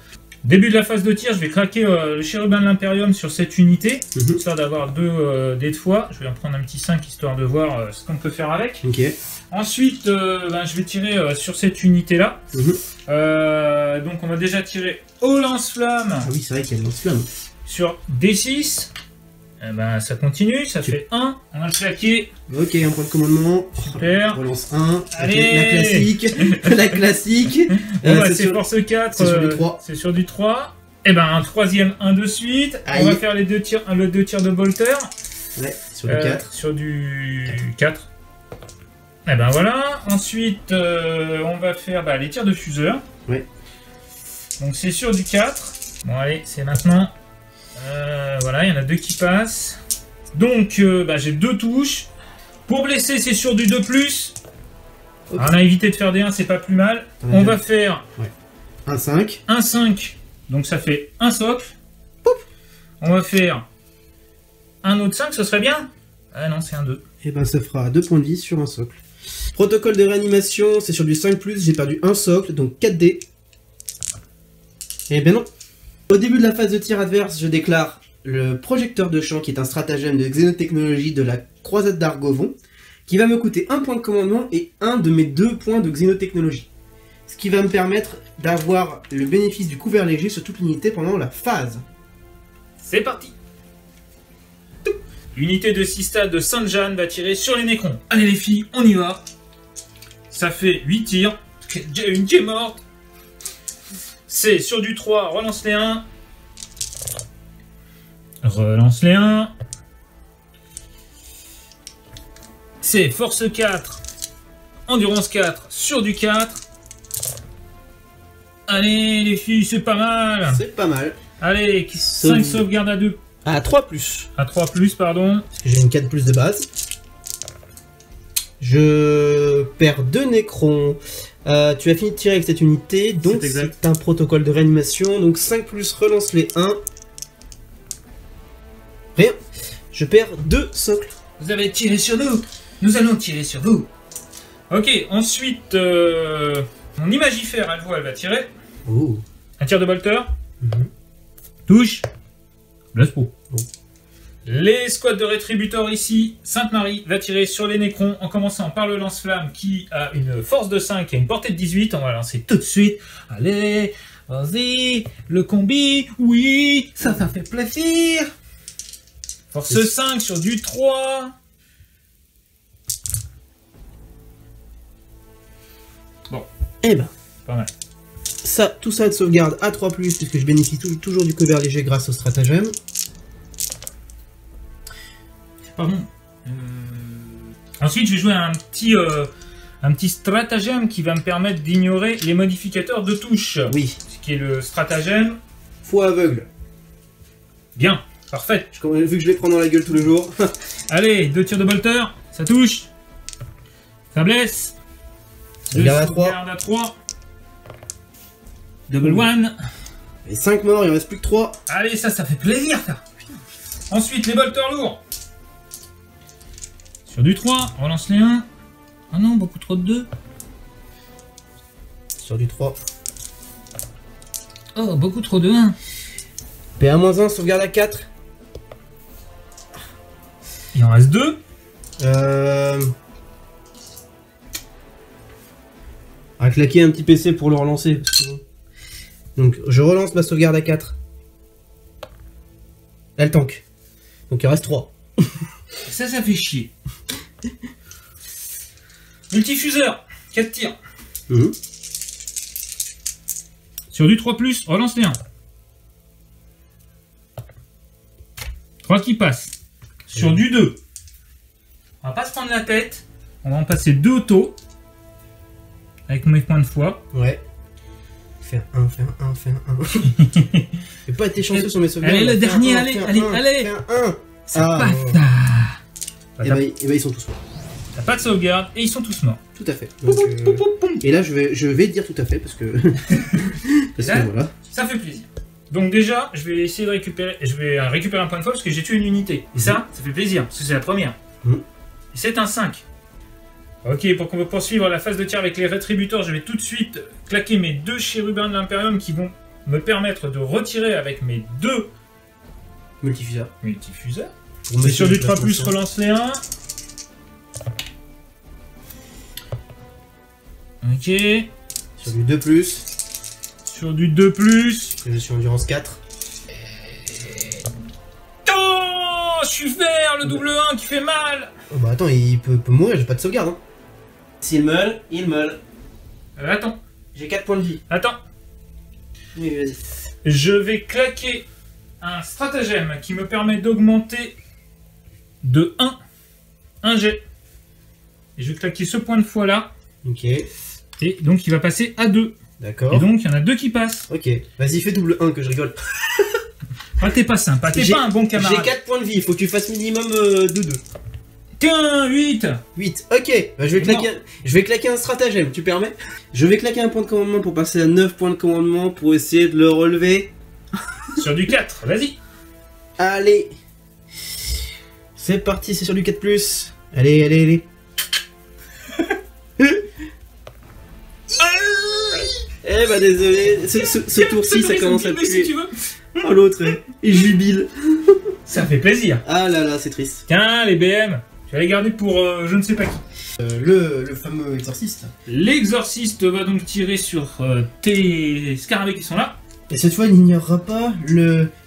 Début de la phase de tir, je vais craquer le chérubin de l'Imperium sur cette unité, histoire d'avoir 2 dés de fois. Je vais en prendre un petit 5 histoire de voir ce qu'on peut faire avec. Ok. Ensuite, je vais tirer sur cette unité-là. Donc on va déjà tirer au lance-flamme. Ah oui, c'est vrai qu'il y a le lance-flamme. Sur D6. Ça continue, ça fait 1. On va le claquer. Ok, un point de commandement. Super. On relance 1. Allez. La classique. La classique. C'est force 4. C'est sur du 3. C'est sur du 3. Et un troisième 1 de suite. Aïe. On va faire les 2 tirs, le 2 tirs de bolter. Ouais, sur du 4. Sur du 4. Et voilà. Ensuite, on va faire les tirs de fuseur. Ouais. Donc c'est sur du 4. Bon allez, c'est maintenant. Voilà, il y en a 2 qui passent. Donc j'ai 2 touches. Pour blesser, c'est sur du 2+. Okay. On a évité de faire des 1, c'est pas plus mal. On va faire un 5. Un 5. Donc ça fait un socle. Poup. On va faire un autre 5, ce serait bien. Ah non, c'est un 2. Et ça fera 2 points de vie sur un socle. Protocole de réanimation, c'est sur du 5+, j'ai perdu un socle, donc 4 dés. Et non. Au début de la phase de tir adverse, je déclare le projecteur de champ, qui est un stratagème de xénotechnologie de la croisade d'Argovon, qui va me coûter 1 point de commandement et 1 de mes 2 points de xénotechnologie. Ce qui va me permettre d'avoir le bénéfice du couvert léger sur toute l'unité pendant la phase. C'est parti. L'unité de 6 stades de Sainte-Jeanne va tirer sur les Nécrons. Allez les filles, on y va. Ça fait 8 tirs. Déjà une qui est morte. C'est sur du 3, relance les 1. Relance les 1. C'est force 4. Endurance 4 sur du 4. Allez les filles, c'est pas mal. C'est pas mal. Allez, 5 sauvegardes à 2. À 3+. À 3+, pardon. Parce que j'ai une 4+ de base. Je perds 2 Nécrons. Tu as fini de tirer avec cette unité, donc c'est un protocole de réanimation. Donc 5+, relance les 1. Rien. Je perds 2 socles. Vous avez tiré sur nous. Nous allons tirer sur vous. Ok, ensuite, mon imagifère, elle voit, elle va tirer. Oh. Un tir de bolter. Touche. Blast pro. Oh. Les squads de rétributeurs ici, Sainte-Marie va tirer sur les Nécrons en commençant par le lance-flamme qui a une force de 5 et une portée de 18. On va lancer tout de suite. Allez, vas-y, le combi, oui, ça fait plaisir. Force 5 sur du 3. Bon. Pas mal. Ça, tout ça de sauvegarde à 3+, puisque je bénéficie toujours du couvert léger grâce au stratagème. Pardon. Ensuite, je vais jouer un petit stratagème qui va me permettre d'ignorer les modificateurs de touche. Oui. Ce qui est le stratagème. Foi aveugle. Bien, parfait. Vu que je les prends dans la gueule tous les jours. Allez, 2 tirs de bolter, ça touche. Ça blesse. Sauvegarde à 3. Double one. Et 5 morts, il en reste plus que 3. Allez, ça fait plaisir, ça. Ensuite, les bolters lourds. Sur du 3, relance les 1. Ah non, beaucoup trop de 2. Sur du 3. Oh, beaucoup trop de 1. PA-1, sauvegarde à 4. Il en reste 2. On va claquer un petit PC pour le relancer. Donc, je relance ma sauvegarde à 4. Elle tank. Donc, il en reste 3. Ça fait chier. Multifuseur, 4 tirs. Sur du 3+, relance les 1. 3 qui passent. Sur du 2. On va pas se prendre la tête. On va en passer 2 autos. Avec mes points de foi. Ouais. Fais un 1. J'ai pas été chanceux sur mes sauvegardes. Allez, le dernier, allez. Fais un 1. C'est pas ça. Et bah, ils sont tous morts. T'as pas de sauvegarde et ils sont tous morts. Tout à fait. Donc, et là, je vais dire tout à fait parce que. parce que voilà. Ça fait plaisir. Donc, déjà, je vais essayer de récupérer. Je vais récupérer un point de foi parce que j'ai tué une unité. Et ça fait plaisir parce que c'est la première. Et c'est un 5. Ok, pour qu'on poursuivre la phase de tir avec les rétributeurs, je vais tout de suite claquer mes 2 chérubins de l'Imperium qui vont me permettre de retirer avec mes 2 Multifuseur. multifuseurs. Pour C'est sur du mettre 3+, le relance les 1. Ok. Sur du 2+. Sur du 2+. Je suis endurance 4. Oh, je suis vert, le double 1 qui fait mal. Oh bah attends, il peut mourir, j'ai pas de sauvegarde. Hein. S'il meurt, il meurt. Attends, J'ai 4 points de vie. attends. Oui, vas-y. Je vais claquer un stratagème qui me permet d'augmenter de 1 jet. Et je vais claquer ce point de foi là. Ok, Et donc il va passer à 2. d'accord. Et donc il y en a 2 qui passent. Ok, vas-y, fais double 1 que je rigole. Ah, t'es pas sympa, t'es J'ai- pas un bon J'ai camarade. 4 points de vie, il faut que tu fasses minimum de 2. Tiens, 8. 8, ok, bah, je vais claquer un stratagème, tu permets? Je vais claquer un point de commandement pour passer à 9 points de commandement pour essayer de le relever. Sur du 4, vas-y. Allez, c'est parti, c'est sur du 4+. Allez, allez, allez. Eh bah désolé, ce tour-ci ça commence à Mais si puer. tu veux. Oh l'autre, il jubile. Ça fait plaisir. Ah là là, c'est triste. Tiens, les BM, tu vas les garder pour je ne sais pas qui. Le fameux exorciste. L'exorciste va donc tirer sur tes scarabées qui sont là. Et cette fois, il n'ignorera pas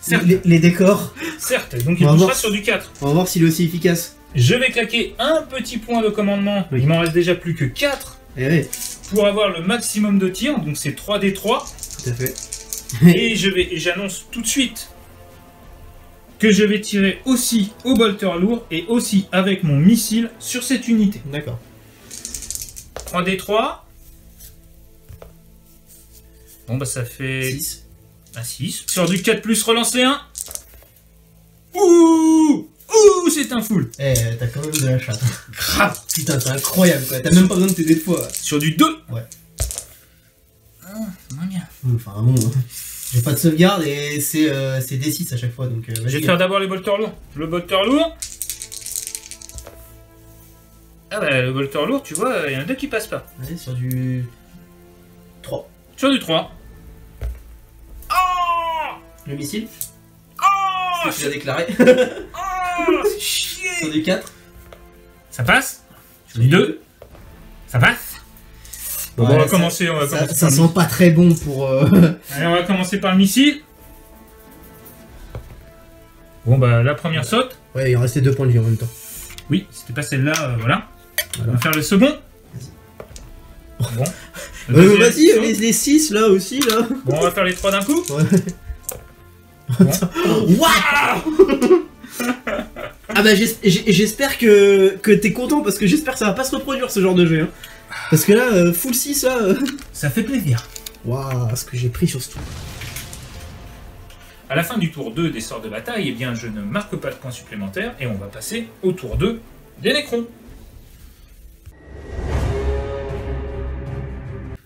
Certes. les décors. Certes, donc il On va touchera voir. sur du 4. On va voir s'il est aussi efficace. Je vais claquer un petit point de commandement. Oui. Il m'en reste déjà plus que 4 Eh ouais, pour avoir le maximum de tirs. Donc c'est 3d3. tout à fait. Et j'annonce tout de suite que je vais tirer aussi au bolter lourd et aussi avec mon missile sur cette unité. D'accord. 3d3. Bon bah ça fait 6. un 6. Sur du 4+, relance les 1. Ouh, c'est un full. Eh, t'as quand même de la chatte. Grave. Putain, c'est incroyable quoi. T'as même pas besoin de t'aider de fois. Sur du 2. Ouais. Moins bien. Enfin bon, j'ai pas de sauvegarde et c'est D6 à chaque fois donc Je vais faire d'abord les bolters lourds. Le bolter lourd. Ah bah le bolter lourd, tu vois, il y en a 2 qui passent pas. Allez, sur du 3. Sur du 3. Oh, Le missile, oh, que tu l'as déclaré. oh, c'est chier. Sur du 4. Ça passe. Sur du 2. Ça passe. Bon, Ouais, on va ça- commencer Ça par sent pas très bon pour... Allez, on va commencer par le missile. Bon bah la première saute. Ouais, il en restait 2 points de vie en même temps. Oui, c'était pas celle-là, voilà. Voilà. On va faire le second. Bon. Le deuxième Vas-y, saute. les 6 là aussi là. Bon, on va faire les 3 d'un coup. Ouais. Bon. Waouh. Ah bah j'espère que t'es content parce que j'espère que ça va pas se reproduire ce genre de jeu. Hein. Parce que là, full 6 là... Ça fait plaisir. Waouh, ce que j'ai pris sur ce tour. À la fin du tour 2 des sorts de bataille, eh bien, je ne marque pas de points supplémentaires et on va passer au tour 2 des Nécrons.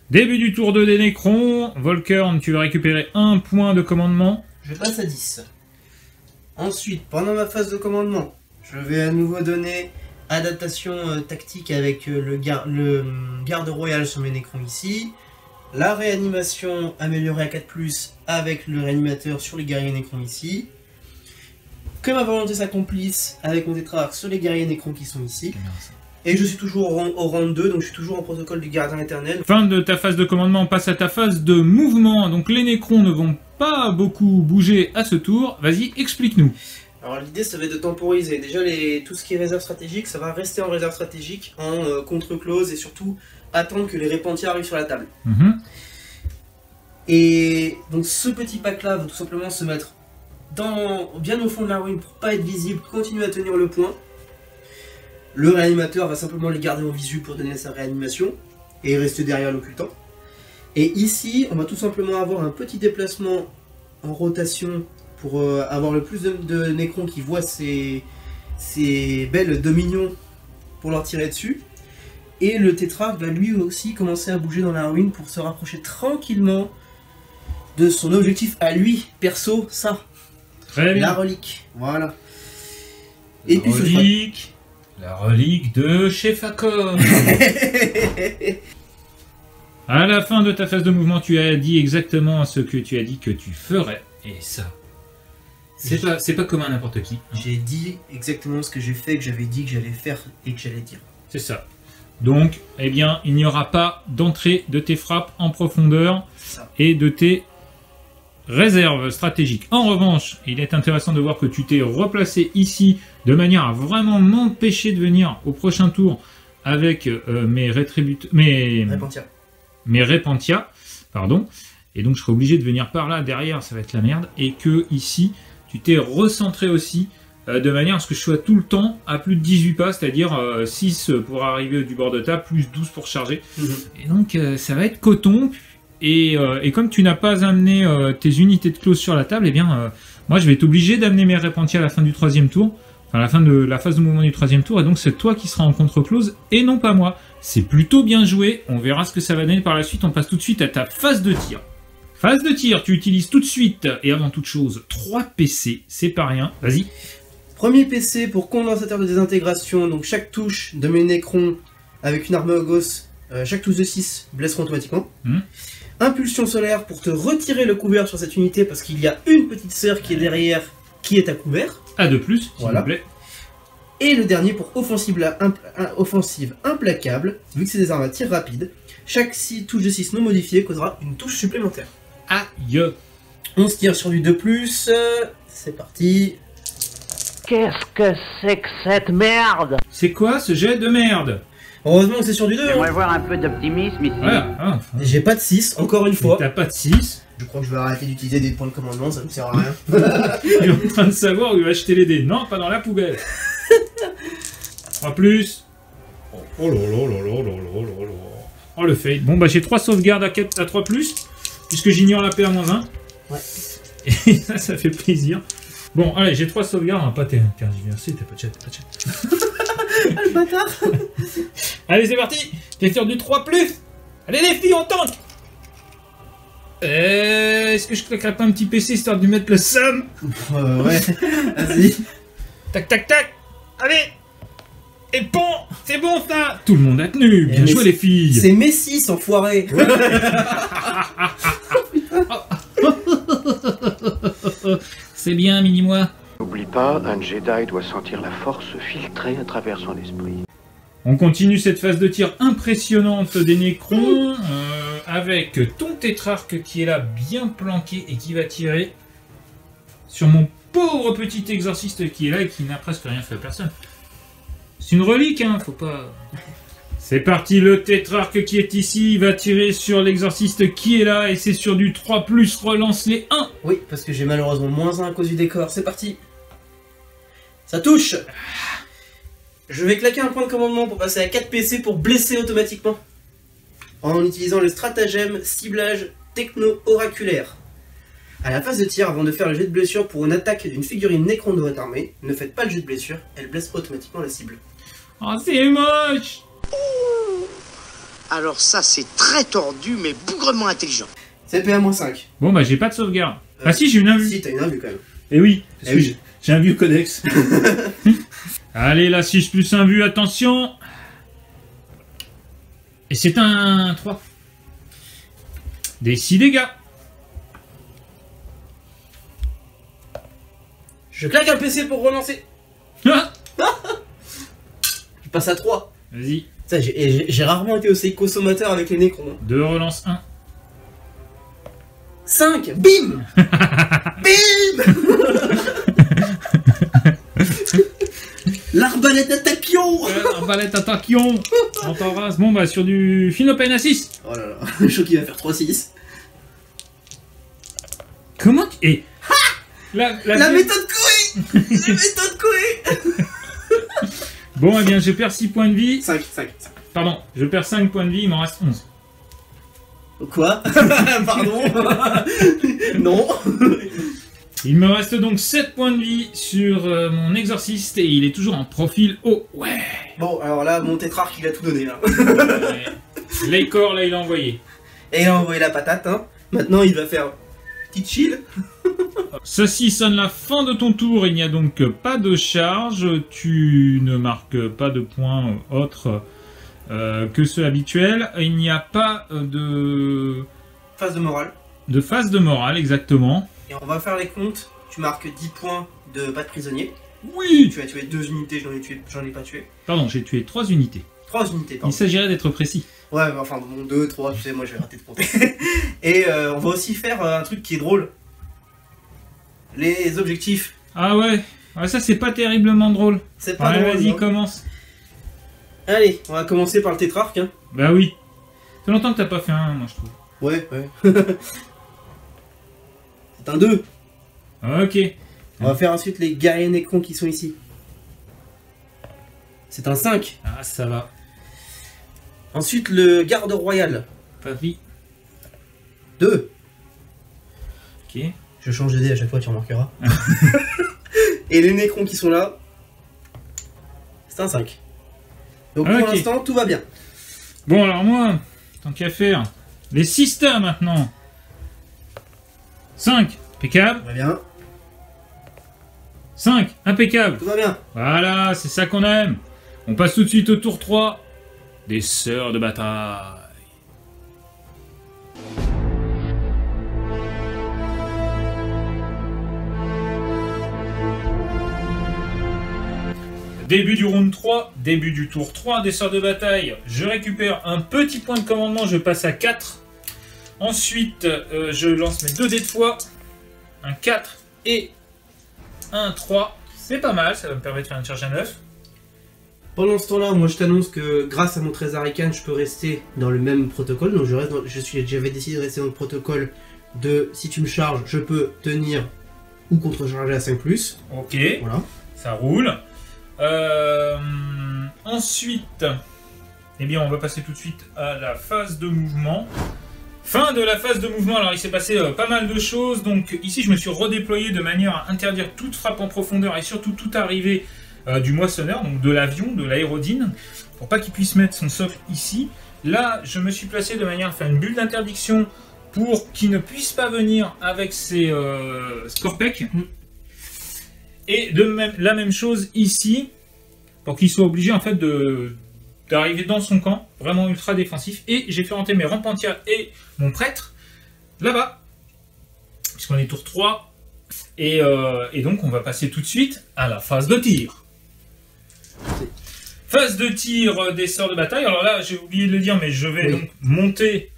Début du tour 2 des Nécrons. Volkern, tu vas récupérer 1 point de commandement. Je passe à 10. Ensuite, pendant ma phase de commandement, je vais à nouveau donner adaptation tactique avec le garde royal sur mes Nécrons ici. La réanimation améliorée à 4+, avec le réanimateur sur les guerriers Nécrons ici. Que ma volonté s'accomplisse avec mon tétrarque sur les guerriers Nécrons qui sont ici. Et je suis toujours au rang 2, donc je suis toujours en protocole du gardien éternel. Fin de ta phase de commandement, on passe à ta phase de mouvement. Donc les Nécrons ne vont pas beaucoup bouger à ce tour. Vas-y, explique-nous. Alors l'idée ça va être de temporiser. Déjà tout ce qui est réserve stratégique, ça va rester en réserve stratégique, en contre-close et surtout attendre que les répentis arrivent sur la table. Mhm. Et donc ce petit pack là va tout simplement se mettre bien au fond de la ruine pour pas être visible, continuer à tenir le point. Le réanimateur va simplement les garder en visu pour donner sa réanimation et rester derrière l'occultant. Et ici, on va tout simplement avoir un petit déplacement en rotation pour avoir le plus de Nécrons qui voient ces belles dominions pour leur tirer dessus. Et le tétrarque va lui aussi commencer à bouger dans la ruine pour se rapprocher tranquillement de son objectif à lui, perso, ça. Très bien. La relique, voilà. Et puis ce sera... La relique de chez Facom. À la fin de ta phase de mouvement, tu as dit exactement ce que tu as dit que tu ferais. Et ça, c'est pas commun à n'importe qui. J'ai dit exactement ce que j'ai fait, que j'avais dit que j'allais faire et que j'allais dire. C'est ça. Donc, eh bien, il n'y aura pas d'entrée de tes frappes en profondeur et de tes réserves stratégiques. En revanche, il est intéressant de voir que tu t'es replacé ici de manière à vraiment m'empêcher de venir au prochain tour avec mes Repentia, pardon. Et donc, je serai obligé de venir par là, derrière, ça va être la merde. Et que ici, tu t'es recentré aussi de manière à ce que je sois tout le temps à plus de 18 pas, c'est-à-dire 6 pour arriver du bord de table, plus 12 pour charger. Et donc, ça va être coton. Et comme tu n'as pas amené tes unités de close sur la table, eh bien, moi, je vais être obligé d'amener mes Repentia à la fin du 3e tour. Enfin, à la fin de la phase de mouvement du 3e tour. Et donc, c'est toi qui seras en contre-close et non pas moi. C'est plutôt bien joué. On verra ce que ça va donner par la suite. On passe tout de suite à ta phase de tir. Phase de tir, tu utilises tout de suite, et avant toute chose, 3 PC. C'est pas rien. Vas-y. Premier PC pour condensateur de désintégration. Donc, chaque touche de mes Necrons avec une arme Gauss, chaque touche de 6 blesseront automatiquement. Impulsion solaire pour te retirer le couvert sur cette unité parce qu'il y a une petite sœur qui est derrière qui est à couvert. À de plus, s'il vous plaît. Et le dernier pour offensive implacable, vu que c'est des armes à tir rapide. Chaque touche de 6 non modifiée causera une touche supplémentaire. Aïe. On se tire sur du 2+, c'est parti. Qu'est-ce que c'est que cette merde? C'est quoi ce jet de merde? Heureusement que c'est sur du 2. J'aimerais voir un peu d'optimisme ici. Voilà. J'ai pas de 6, encore une fois. T'as pas de 6. Je crois que je vais arrêter d'utiliser des points de commandement, ça ne sert à rien. Il est en train de savoir où il va acheter les dés. Non, pas dans la poubelle. 3 plus. Oh là là là là là là là là. Oh le fail. Bon bah j'ai 3 sauvegardes à 3 plus, puisque j'ignore la PA-1. Ouais. Et ça fait plaisir. Bon, allez, j'ai 3 sauvegardes. Ah, pas tes. Tiens, j'ai versé, t'as pas de chat, t'as pas de chat. Ah, le bâtard. Allez, c'est parti. T'es sur du 3 plus. Allez les filles, on tente. Est-ce que je claquerais pas un petit PC histoire de lui mettre le seum? Ouais, vas-y. Tac, tac, tac. Allez. Et bon, c'est bon ça. Tout le monde a tenu. Bien joué les filles. C'est Messi, sans foirer. C'est bien, mini-moi. N'oublie pas, un Jedi doit sentir la force filtrer à travers son esprit. On continue cette phase de tir impressionnante des Necrons avec ton tétrarque qui est là bien planqué et qui va tirer sur mon pauvre petit exorciste qui est là et qui n'a presque rien fait à personne. C'est une relique, hein, faut pas... C'est parti, le tétrarque qui est ici, il va tirer sur l'exorciste qui est là et c'est sur du 3+, relance les 1. Oui, parce que j'ai malheureusement -1 à cause du décor, c'est parti. Ça touche. Je vais claquer un point de commandement pour passer à 4 PC pour blesser automatiquement. En utilisant le stratagème ciblage techno-oraculaire. À la phase de tir, avant de faire le jet de blessure pour une attaque d'une figurine Necron de votre armée, ne faites pas le jet de blessure, elle blesse automatiquement la cible. Oh, c'est moche. Alors ça, c'est très tordu, mais bougrement intelligent. C'est PA-5. Bon bah j'ai pas de sauvegarde. Ah si, j'ai une invue. Si, t'as une invue quand même. Eh oui, parce Eh que oui. j'ai un vieux codex. Allez, la 6 plus 1 vue, attention. Et c'est un 3. Des 6 dégâts. Je claque un PC pour relancer. Ah, Je passe à 3. vas-y, Ça, j'ai rarement été aussi consommateur avec les Necrons. 2 relance 1. 5, bim. Bim. L'arbalète à taquion. Arbalète attaquion. On t'embrasse. Bon bah sur du Finopène à 6. Oh là là, je crois qu'il va faire 3-6. Comment tu... Et... La méthode Coué. La méthode Coué. Bon, eh bien, je perds 6 points de vie. 5. Pardon, je perds 5 points de vie, il m'en reste 11. Quoi? Pardon. Non. Il me reste donc 7 points de vie sur mon exorciste et il est toujours en profil haut. Ouais. Bon, alors là, mon tétrarque, il a tout donné, là. Ouais. Les corps, là, il a envoyé. Et il a envoyé la patate, hein. Maintenant, il va faire petite chill. Ceci sonne la fin de ton tour, il n'y a donc pas de charge, tu ne marques pas de points autres que ceux habituels. Il n'y a pas Phase de morale. de phase de morale, exactement. Et on va faire les comptes. Tu marques 10 points de pas de prisonnier. Oui. Tu as tué 2 unités, j'en ai pas tué. Pardon, j'ai tué 3 unités. 3 unités, pardon. Il s'agirait d'être précis. Ouais, mais enfin, bon, 2, 3, tu sais, moi j'ai raté de compter. Et on va aussi faire un truc qui est drôle. Les objectifs. Ah ouais, ça c'est pas terriblement drôle. C'est pas Ouais, drôle. vas-y, non. commence. Allez, on va commencer par le tétrarque. Hein. Bah oui. Ça fait longtemps que t'as pas fait un, moi je trouve. Ouais. C'est un 2. Ok. On va faire ensuite les guerriers nécrons qui sont ici. C'est un 5. Ah, ça va. Ensuite, le garde royal. Papy. 2. Ok. Je change de dé à chaque fois, tu remarqueras. Et les nécrons qui sont là. C'est un 5. Donc pour Ok. l'instant, tout va bien. Bon, alors moi, tant qu'à faire, les sisters maintenant. 5, impeccable. Tout va bien. 5, impeccable. Tout va bien. Voilà, c'est ça qu'on aime. On passe tout de suite au tour 3. Des sœurs de bataille. Début du round 3, début du tour 3 des sœurs de bataille. Je récupère un petit point de commandement, je passe à 4. Ensuite, je lance mes 2 dés de foi. Un 4 et un 3. C'est pas mal, ça va me permettre de faire une charge à 9. Pendant ce temps-là, moi je t'annonce que grâce à mon trésor arcane, je peux rester dans le même protocole. Donc j'avais décidé de rester dans le protocole de si tu me charges, je peux tenir ou contre-charger à 5+. Ok, Voilà. ça roule. Ensuite, eh bien, on va passer tout de suite à la phase de mouvement. Fin de la phase de mouvement. Alors, il s'est passé pas mal de choses. Donc, ici, je me suis redéployé de manière à interdire toute frappe en profondeur et surtout toute arrivée du moissonneur, donc de l'avion, de l'aérodine, pour pas qu'il puisse mettre son socle ici. Là, je me suis placé de manière à faire une bulle d'interdiction pour qu'il ne puisse pas venir avec ses Scorpec. Et la même chose ici, pour qu'il soit obligé en fait d'arriver dans son camp, vraiment ultra défensif. Et j'ai fait rentrer mes rampentières et mon prêtre là-bas, puisqu'on est tour 3. Et donc on va passer tout de suite à la phase de tir. Phase de tir des sœurs de bataille. Alors là, j'ai oublié de le dire, mais je vais donc monter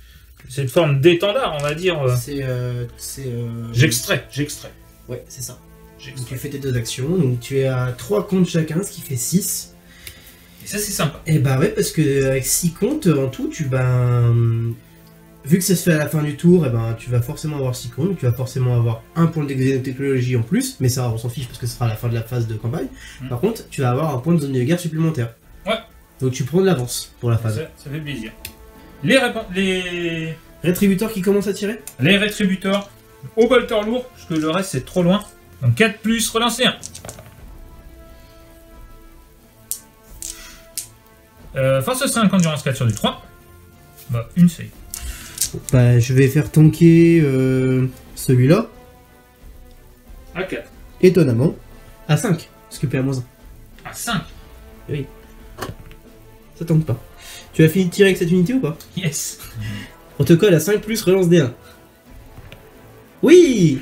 cette forme d'étendard, on va dire. J'extrais. Ouais, c'est ça. Donc tu fais tes 2 actions, donc tu es à 3 comptes chacun, ce qui fait 6. Et ça, c'est sympa. Et bah ouais, parce que avec 6 comptes en tout, vu que ça se fait à la fin du tour, tu vas forcément avoir 6 comptes, tu vas forcément avoir un point de technologie en plus, mais ça on s'en fiche parce que ce sera à la fin de la phase de campagne. Par contre, tu vas avoir un point de zone de guerre supplémentaire. Ouais. Donc tu prends de l'avance pour la phase. Ça fait plaisir. Les Rétributeur qui commence à tirer. rétributeurs au bolter lourd, parce que le reste c'est trop loin. Donc 4+, relancer 1. Force 5, endurance 4 sur du 3. Bah, une save. Bah je vais faire tanker celui-là, À 4. étonnamment, à 5. Parce que PA-1. À 5. Oui. Ça tank pas. Tu as fini de tirer avec cette unité ou pas? Yes. Protocole à 5+, relance D1. Oui.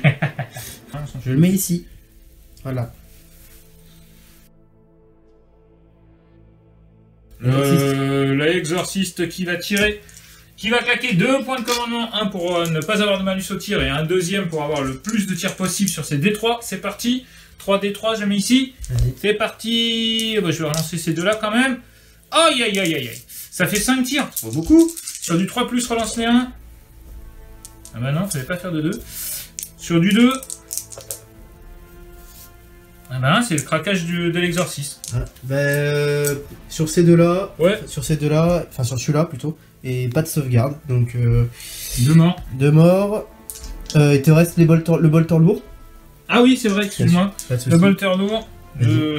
Je le mets ici. Voilà. L'exorciste qui va tirer, qui va claquer 2 points de commandement, un pour ne pas avoir de malus au tir et un deuxième pour avoir le plus de tirs possible sur ces D3. C'est parti. 3D3, je mets ici. C'est parti. Bah, je vais relancer ces deux-là quand même. Aïe aïe aïe aïe aïe. Ça fait 5 tirs, c'est pas beaucoup. Sur du 3+, relance les 1. Ah bah non, fallait pas faire de 2. Sur du 2. Ah bah c'est le craquage de l'exorciste. Ah, sur ces deux-là, Ouais. sur celui-là plutôt, et pas de sauvegarde, donc 2 morts. 2 morts. Il te reste le bolter lourd. Ah oui, c'est vrai, excuse-moi. Pas de soucis. Le bolter lourd,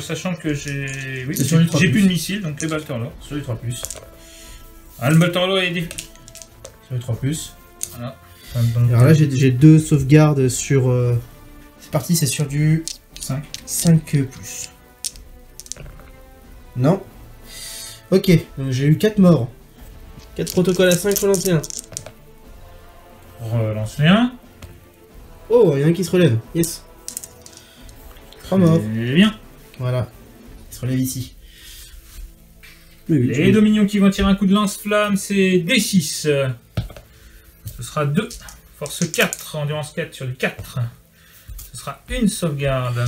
sachant que j'ai C'est sur du 3+. plus de missiles, donc les bolters lourds. Sur les 3+. Ah, le bolter lourd est Sur les 3+. Voilà. Donc, Alors là, j'ai 2 sauvegardes sur... C'est parti, c'est sur du 5. 5+. Non. Ok, donc j'ai eu 4 morts. 4 protocoles à 5, relance les 1. Relance les 1. Oh, il y en a un qui se relève. Yes. 3 morts. Très bien. Voilà. Il se relève ici. Les Dominions qui vont tirer un coup de lance-flamme, c'est D6. Ce sera 2. Force 4, endurance 4 sur du 4. Ce sera une sauvegarde.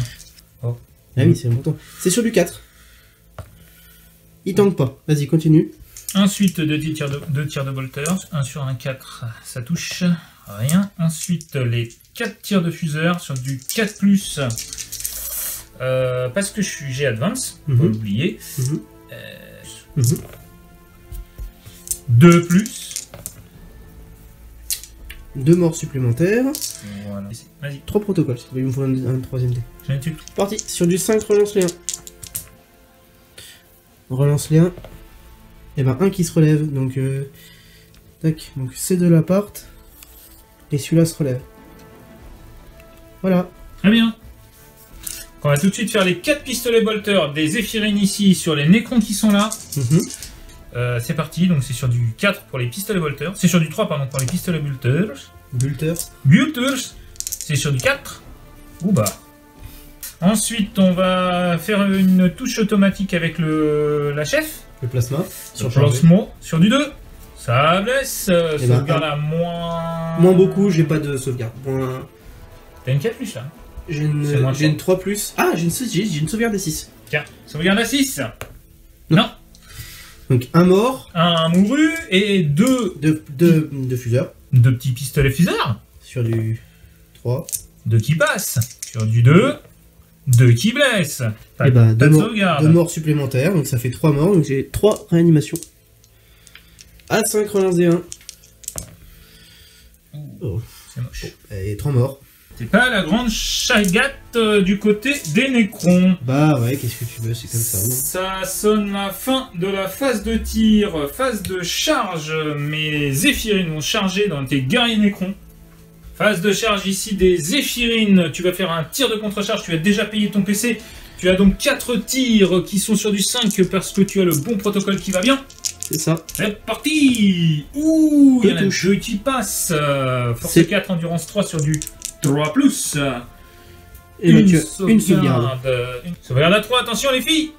Oh. Ah oui, c'est important. C'est sur du 4. Il tank pas. Vas-y, continue. Ensuite, 2 tirs de bolter. 1 sur un 4, ça touche. Rien. Ensuite, les 4 tirs de fuseur sur du 4+. Parce que j'ai advance, faut l'oublier. 2+. 2 morts supplémentaires. Voilà. Vas-y. 3 protocoles. Il me faut un troisième dé. J'en ai tué. Parti. Sur du 5, relance les 1. Relance les 1. Et ben un qui se relève. Donc, tac. Donc ces deux-là partent. Et celui-là se relève. Voilà. Très bien. On va tout de suite faire les 4 pistolets bolters des Zéphirines ici sur les Nécrons qui sont là. C'est parti, donc c'est sur du 4 pour les pistolets bolters. C'est sur du 3 pardon pour les pistolets bolters. Bolters. C'est sur du 4. Ou bah. Ensuite on va faire une touche automatique avec la chef. Le plasma. Sur plasma. Sur du 2. Ça blesse. Sauvegarde à moins... Moins beaucoup, j'ai pas de sauvegarde. T'as une 4+ là. J'ai une 3+. Ah, j'ai une sauvegarde à 6. Tiens, sauvegarde à 6. Non. Donc un mort. Un mouru et 2 de fuseurs. 2 petits pistolets fuseurs. Sur du 3. 2 qui passent. Sur du 2. 2 qui blessent. Et bah 2 morts supplémentaires. Donc ça fait 3 morts. Donc j'ai 3 réanimations. À 5 relance des 1. Oh. C'est moche. Et 3 morts. C'est pas la grande chagate du côté des Nécrons. Bah ouais, qu'est-ce que tu veux, c'est comme ça. Ça sonne la fin de la phase de tir, phase de charge. Mes Zéphirines vont charger dans tes guerriers Nécrons. Phase de charge ici des Zéphirines. Tu vas faire un tir de contre-charge, tu as déjà payé ton PC. Tu as donc 4 tirs qui sont sur du 5 parce que tu as le bon protocole qui va bien. C'est ça. C'est parti. Ouh, il y en a 2 qui passent. Force 4, endurance 3 sur du 3+. Et une sauvegarde. Une sauvegarde à 3, attention les filles.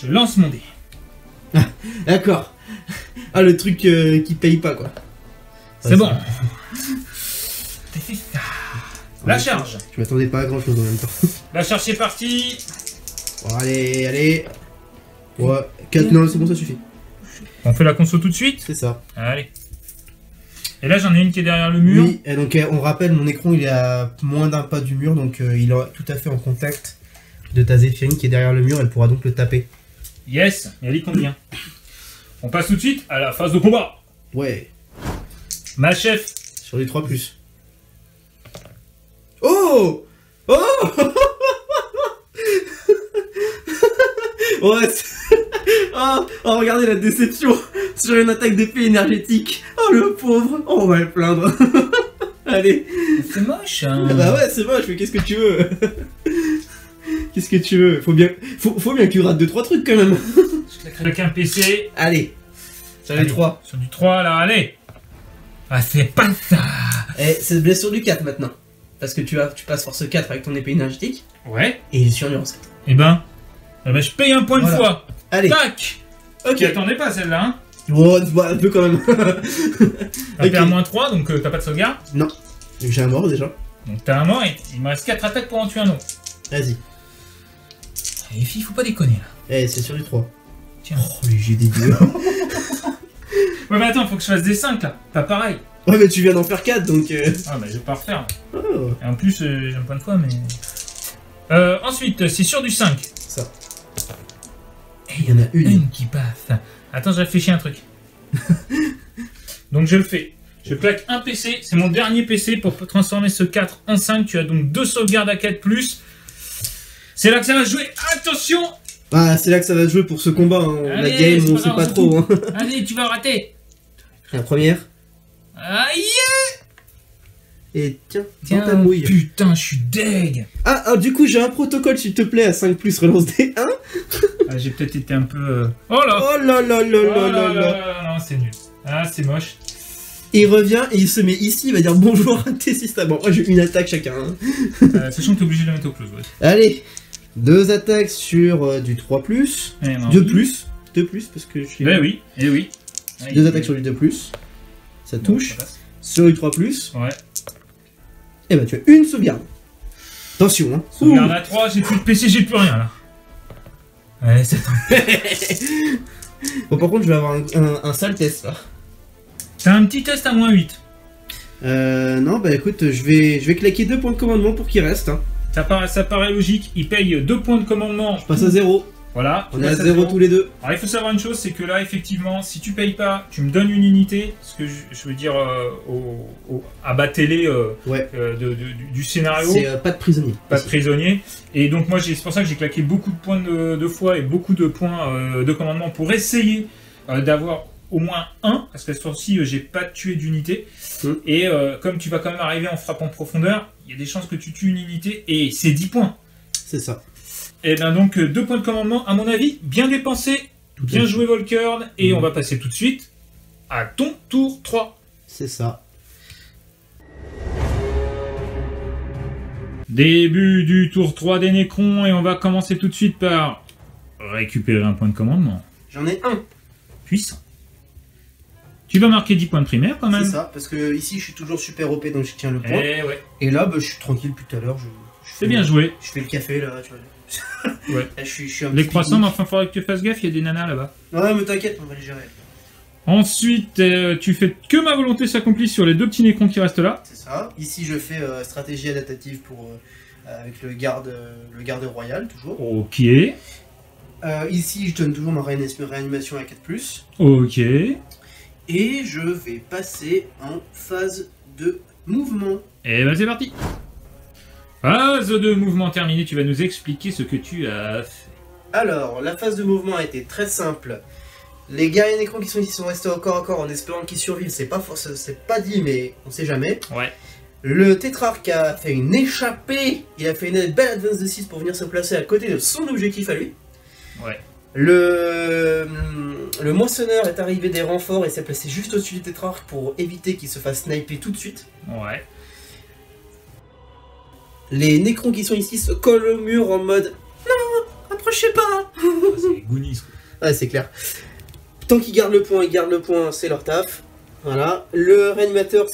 Je lance mon dé. D'accord. Ah, le truc qui paye pas, quoi. C'est bon. La charge. Je m'attendais pas à grand chose en même temps. La charge, c'est parti. Bon, allez. Ouais, 4, non, c'est bon, ça suffit. On fait la conso tout de suite. C'est ça. Allez. Et là, j'en ai une qui est derrière le mur. Oui, et donc on rappelle, mon écran il est à moins d'un pas du mur, donc il est tout à fait en contact de ta Zéphirine qui est derrière le mur, elle pourra donc le taper. Yes, et elle y compte bien. On passe tout de suite à la phase de combat. Ouais. Ma chef. Sur les 3+. Oh. Ouais. Oh, regardez la déception sur une attaque d'épée énergétique. Oh, le pauvre. Oh, on va le plaindre. Allez. C'est moche, hein. Ah bah ouais, c'est moche, mais qu'est-ce que tu veux? Qu'est-ce que tu veux? Faut bien qu'il rate 2-3 trucs quand même. Avec un PC. Allez. Sur les 3. Sur du 3, là, allez. Ah, c'est pas ça. Et c'est blessure du 4 maintenant. Parce que tu passes force 4 avec ton épée énergétique. Ouais. Et il est sur endurance 4. Eh ben, je paye un point de foi. Allez. Tac. Ok. Tu attendais pas celle-là, hein? Oh, un peu quand même. T'as fait un -3, donc t'as pas de sauvegarde? Non. J'ai un mort déjà. Donc t'as un mort et il me reste 4 attaques pour en tuer un autre. Vas-y. Les filles, faut pas déconner là. Eh, c'est sur du 3. Tiens. Oh, les jets dégueu. Ouais, mais attends, faut que je fasse des 5 là. Pas pareil. Ouais, mais tu viens d'en faire 4 donc. Ah, bah je vais pas refaire. Oh. Et en plus, j'ai un point de foi, mais. Ensuite, c'est sur du 5. Ça. Et il y en a une qui passe. Attends, je réfléchis à un truc. Donc je le fais. Je plaque un PC, c'est mon dernier PC pour transformer ce 4 en 5. Tu as donc 2 sauvegardes à 4+. C'est là que ça va se jouer. Attention! Ah, c'est là que ça va se jouer pour ce combat. Hein. Allez, la game, on sait pas trop. Hein. Allez, tu vas rater. La première. Aïe! Et tiens, dans ta mouille. Putain, je suis deg. Ah, du coup, j'ai un protocole, s'il te plaît, à 5+, relance des 1. Ah, j'ai peut-être été un peu... Oh là! Oh là là là là là là. Non, c'est nul. Ah, c'est moche. Et il revient et il se met ici, il va dire bonjour à tes systèmes. Bon, moi j'ai une attaque chacun. Hein. Sachant que t'es obligé de le mettre au close, ouais. Allez, 2 attaques sur du 3+. Eh non. 2+. 2+, parce que je suis... Ben oui, et oui. 2 attaques sur du 2+. Ça touche. Ça passe. Sur du 3+. Ouais. Et bah tu as une sauvegarde. Attention, hein. Sauvegarde à 3, j'ai plus de PC, j'ai plus rien là. Ouais, c'est Bon, par contre, je vais avoir un sale test là. T'as un petit test à -8. Non, bah écoute, je vais claquer 2 points de commandement pour qu'il reste. Hein. Ça paraît logique, il paye 2 points de commandement. Je passe à 0. Voilà. On est à 0 tous les deux. Alors il faut savoir une chose, c'est que là effectivement, si tu payes pas, tu me donnes une unité, ce que je veux dire à bas télé Ouais. du scénario. C'est pas de prisonnier. Pas de prisonnier. Et donc moi c'est pour ça que j'ai claqué beaucoup de points de foi et beaucoup de points de commandement pour essayer d'avoir au moins un, parce que cette fois-ci j'ai pas tué d'unité. Et comme tu vas quand même arriver en frappe en profondeur, il y a des chances que tu tues une unité et c'est 10 points. C'est ça. Et bien donc 2 points de commandement, à mon avis, bien dépensés, bien joué Volkern, et on va passer tout de suite à ton tour 3. C'est ça. Début du tour 3 des Nécrons, et on va commencer tout de suite par récupérer un point de commandement. J'en ai un. Puissant. Tu vas marquer 10 points de primaire quand même. C'est ça, parce que ici je suis toujours super OP donc je tiens le point. Eh ouais. Et là, bah, je suis tranquille depuis tout à l'heure. C'est bien joué. Je fais le café là, tu vois. Ouais. Là, je suis un Les petit croissants, mais pique-nique. enfin, faudrait que tu fasses gaffe, il y a des nanas là-bas. Ouais, mais t'inquiète, on va les gérer. Ensuite, tu fais que ma volonté s'accomplit sur les 2 petits Nécrons qui restent là. C'est ça. Ici, je fais stratégie adaptative pour avec le garde royal, toujours. Ok. Ici, je donne toujours ma réanimation à 4+. Ok. Et je vais passer en phase de mouvement. Et ben c'est parti. Phase de mouvement terminée, tu vas nous expliquer ce que tu as fait. Alors, la phase de mouvement a été très simple. Les guerriers Nécrons qui sont ici sont restés au corps à corps en espérant qu'ils survivent. C'est pas dit, mais on sait jamais. Ouais. Le tétrarque a fait une échappée. Il a fait une belle advance de 6 pour venir se placer à côté de son objectif à lui. Ouais. Le moissonneur est arrivé des renforts et s'est placé juste au-dessus du tétrarque pour éviter qu'il se fasse sniper tout de suite. Ouais. Les Nécrons qui sont ici se collent au mur en mode non, approchez pas. C'est Goonies. Ouais, c'est clair. Tant qu'ils gardent le point, ils gardent le point, c'est leur taf. Voilà. Le réanimateur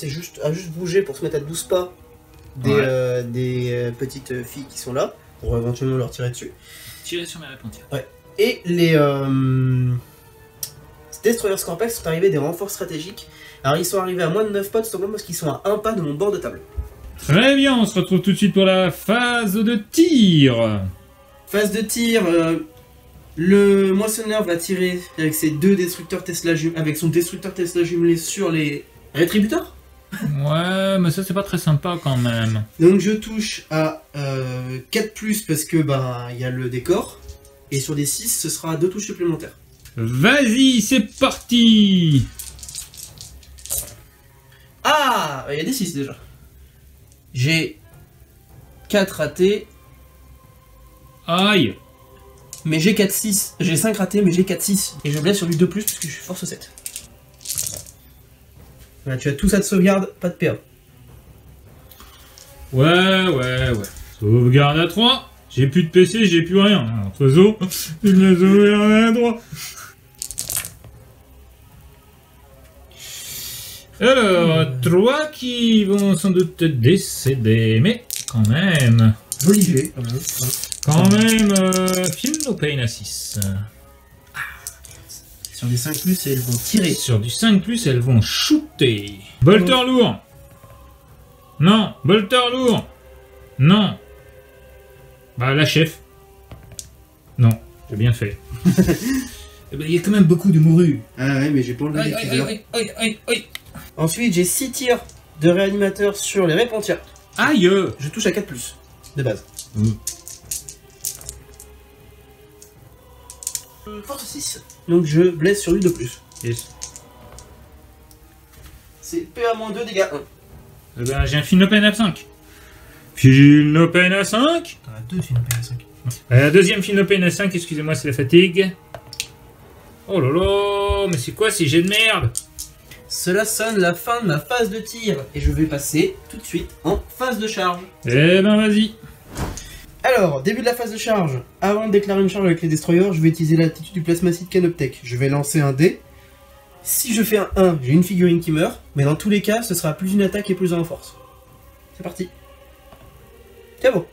a juste bougé pour se mettre à 12 pas des petites filles qui sont là, pour éventuellement leur tirer dessus. Tirer sur mes répontières. Ouais. Et les Destroyer Scorpex sont arrivés des renforts stratégiques. Alors ils sont arrivés à moins de 9 pas, tout simplement parce qu'ils sont à 1 pas de mon bord de table. Très bien, on se retrouve tout de suite pour la phase de tir. Phase de tir, le moissonneur va tirer avec ses 2 destructeurs Tesla avec son destructeur Tesla jumelé sur les rétributeurs. Ouais, mais ça c'est pas très sympa quand même. Donc je touche à 4+, parce que bah il y a le décor. Et sur des 6, ce sera 2 touches supplémentaires. Vas-y, c'est parti. Ah, il y a des 6 déjà. J'ai 4 ratés, Aïe. mais j'ai 4-6. J'ai 5 ratés, mais j'ai 4-6. Et je blesse sur du 2+, parce que je suis force 7. Voilà, tu as tout ça de sauvegarde, pas de PA. Ouais. Sauvegarde à 3. J'ai plus de PC, j'ai plus rien. Entre zo, il me sauvegarde à 3. Alors, 3 qui vont sans doute décéder, mais quand même. Joli jet, Quand même, file no pain à 6. Sur des 5+, elles vont tirer. Sur du 5+, elles vont shooter. Bolter lourd. Non, bolter lourd. Non. Bah, la chef. Non, j'ai bien fait. Il y a quand même beaucoup de mourus. Ah ouais, mais j'ai pas enlevé les figures. Ensuite, j'ai 6 tirs de réanimateur sur les répontières. Aïe. Je touche à 4+, de base. Force 6. Donc je blesse sur lui de plus. Yes. C'est PA-2, dégâts 1. Eh ben, j'ai un fil no pain à 5. Fil no pain à 5. T'en as 2 sinon PA5. Deuxième Finopé NS5, excusez-moi, c'est la fatigue. Oh là là, mais c'est quoi ces jets de merde? Cela sonne la fin de ma phase de tir et je vais passer tout de suite en phase de charge. Eh ben vas-y. Alors, début de la phase de charge. Avant de déclarer une charge avec les destroyers, je vais utiliser l'attitude du plasmacide Canoptech. Je vais lancer un dé. Si je fais un 1, j'ai une figurine qui meurt, mais dans tous les cas, ce sera plus une attaque et plus un en force. C'est parti. C'est bon.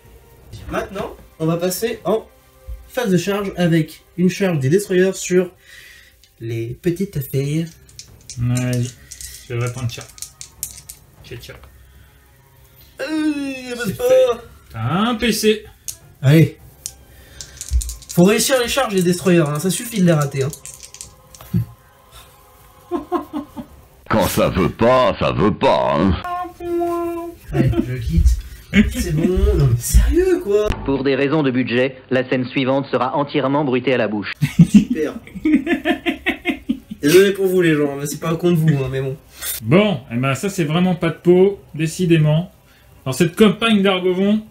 Maintenant, on va passer en phase de charge avec une charge des destroyers sur les petites affaires. Vas-y, je vais prendre ça. Tcha. C'est T'as un PC. Allez. Faut réussir les charges des destroyers, hein. Ça suffit de les rater. Hein. Quand ça veut pas, hein. Allez, je quitte. C'est bon, non mais sérieux quoi. Pour des raisons de budget, la scène suivante sera entièrement bruitée à la bouche. Super. Désolé pour vous les gens, c'est pas contre vous, hein, mais bon. Bon, eh ben ça c'est vraiment pas de peau, décidément. Dans cette campagne d'Argovon,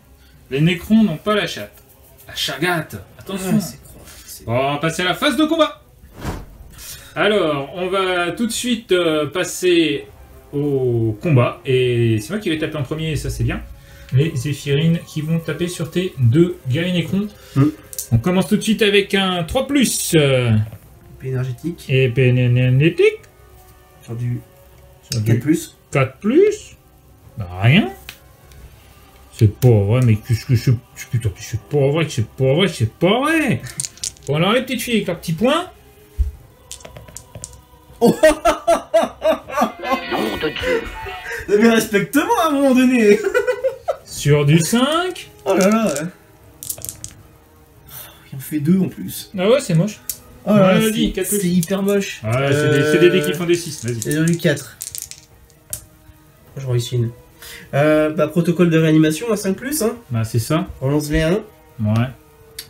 les Nécrons n'ont pas la chatte. La chagate, attention. Ouais, c'est Bon, on va passer à la phase de combat. Alors, on va tout de suite passer au combat. Et c'est moi qui vais taper en premier, et ça c'est bien. Les Zéphirines qui vont taper sur tes deux guerriers Nécrons. On commence tout de suite avec un 3+. Épée énergétique. Épée énergétique. Sur du 4+. 4+. 4+. Bah, rien. C'est pas vrai, mais qu'est-ce que je... Putain, c'est pas vrai, c'est pas vrai, c'est pas vrai. Bon, alors les petites filles avec leurs petits points. Nom de Dieu. Mais respecte-moi à un moment donné. Sur du 5. Oh là là. Il en fait 2 en plus. Ah ouais, c'est moche. Oh là là, vas-y, c'est hyper moche. Ouais, c'est des dés qui font des 6, vas-y. C'est du 4. J'en réussis une. Protocole de réanimation à 5+, hein. Bah, c'est ça. Relance les 1. Ouais.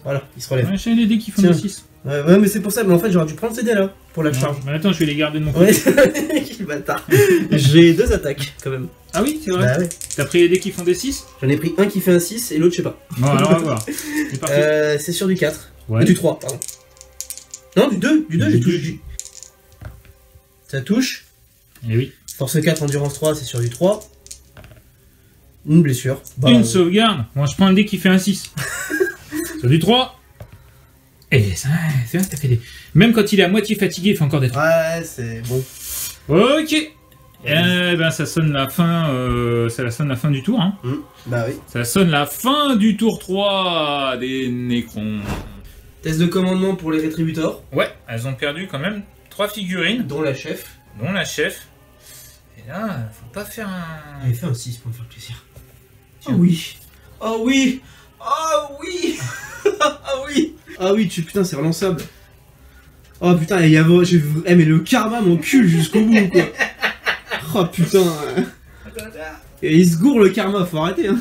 Voilà, il se relève. Ouais, j'ai des dés qui font Tiens. des 6. Ouais, mais c'est pour ça, mais en fait j'aurais dû prendre ces dés là pour la Non, charge. mais attends, je vais les garder de mon côté. Ouais, quel bâtard. J'ai 2 attaques quand même. Ah oui, c'est vrai. Bah ouais. T'as pris les dés qui font des 6. J'en ai pris un qui fait un 6 et l'autre je sais pas. Bon, alors on va voir. C'est parti. C'est sur du 4. Ouais. Du 3, pardon. Non, du 2, j'ai Du touché. Ça touche. Eh oui. Force 4, endurance 3, c'est sur du 3. Une blessure. Bah, Une sauvegarde. Moi, je prends un dé qui fait un 6. Sur du 3. Et ça, c'est vrai, ça fait des... Même quand il est à moitié fatigué, il fait encore des trucs. Ouais, c'est bon. Ok. Eh ben, ça sonne la fin, ça sonne la fin du tour, hein. Bah oui. Ça sonne la fin du tour 3 des Nécrons. Test de commandement pour les rétributeurs, Ouais, elles ont perdu quand même 3 figurines, dont la chef. dont la chef. Et là, faut pas faire un... J'avais fait un 6 pour me faire plaisir. Oh oui. Oh oui. Oh oui. Ah oui. Ah oui, putain, c'est relançable. Oh putain, il y a... mais le karma m'encule jusqu'au bout, quoi. Oh putain. Et il se gourre le karma, faut arrêter, hein.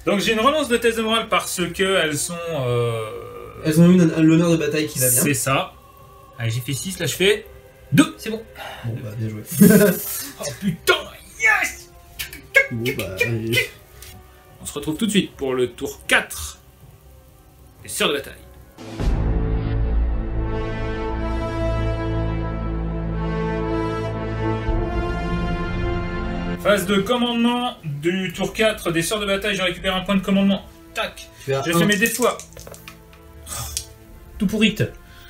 Donc j'ai une relance de test de morale parce que elles sont... Elles ont eu l'honneur de bataille qui va bien. C'est ça. Allez, j'ai fait 6, là je fais 2, c'est bon. Bon bah bien joué. Oh putain, yes. Bon bah allez. On se retrouve tout de suite pour le tour 4 des Sœurs de Bataille. Phase de commandement du tour 4 des Sœurs de Bataille, je récupère un point de commandement. Tac. Tu as Je fais mes défouloirs. Tout pourrite.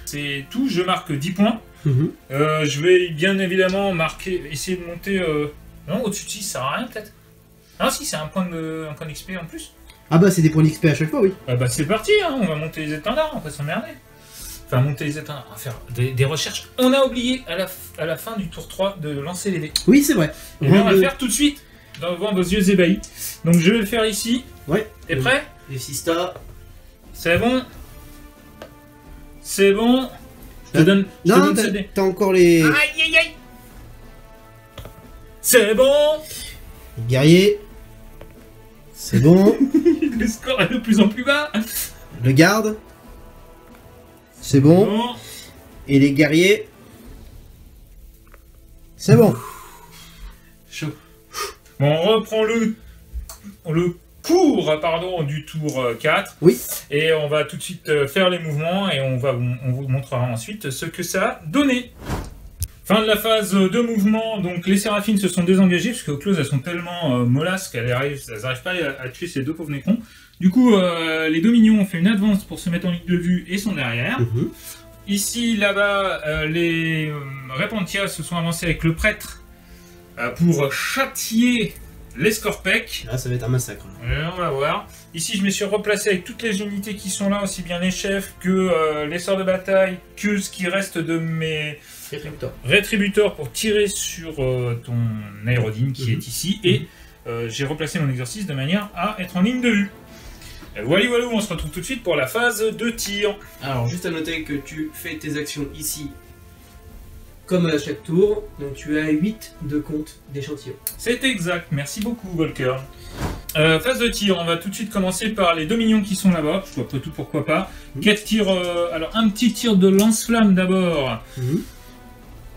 C'est tout, je marque 10 points. Je vais bien évidemment essayer de monter... Non, au-dessus de 6, ça sert à rien peut-être. Ah si, c'est un point d'XP en plus. Ah bah c'est des points d'XP à chaque fois, oui. Ah bah c'est parti, hein, on va monter les étendards, on va s'emmerder. Enfin, monter les étendards, on va faire des recherches. On a oublié à la fin du tour 3 de lancer les dés. Oui, c'est vrai. Et bien, on va le faire tout de suite, devant vos yeux ébahis. Donc je vais le faire ici. Ouais. T'es prêt? Les Sista. C'est bon? C'est bon? Je te donne Non, ce dé. t'as encore les... Aïe aïe aïe! C'est bon! les guerriers. C'est bon. Le score est de plus en plus bas. Le garde. C'est bon. Et les guerriers. C'est bon. Chaud. Bon, on reprend le cours du tour 4. Oui. Et on va tout de suite faire les mouvements et on vous montrera ensuite ce que ça a donné. Fin de la phase de mouvement, donc les séraphines se sont désengagées parce qu'aux closes elles sont tellement mollasses qu'elles n'arrivent pas à tuer ces deux pauvres nécrons. Du coup, les dominions ont fait une advance pour se mettre en ligne de vue et sont derrière. Ici, là-bas, les Repentia se sont avancés avec le prêtre pour châtier les Scorpec. Là, ça va être un massacre. On va voir. Ici, je me suis replacé avec toutes les unités qui sont là, aussi bien les chefs que les sorts de bataille, que ce qui reste de mes rétributeurs pour tirer sur ton aérodine qui est ici. Et j'ai replacé mon exercice de manière à être en ligne de vue. Voilà, on se retrouve tout de suite pour la phase de tir. Alors, juste à noter que tu fais tes actions ici, comme à chaque tour, donc tu as 8 de compte d'échantillons. C'est exact, merci beaucoup, Volker. Phase de tir, on va tout de suite commencer par les dominions qui sont là-bas, parce qu'après tout, pourquoi pas. 4 tirs, alors un petit tir de lance-flamme d'abord.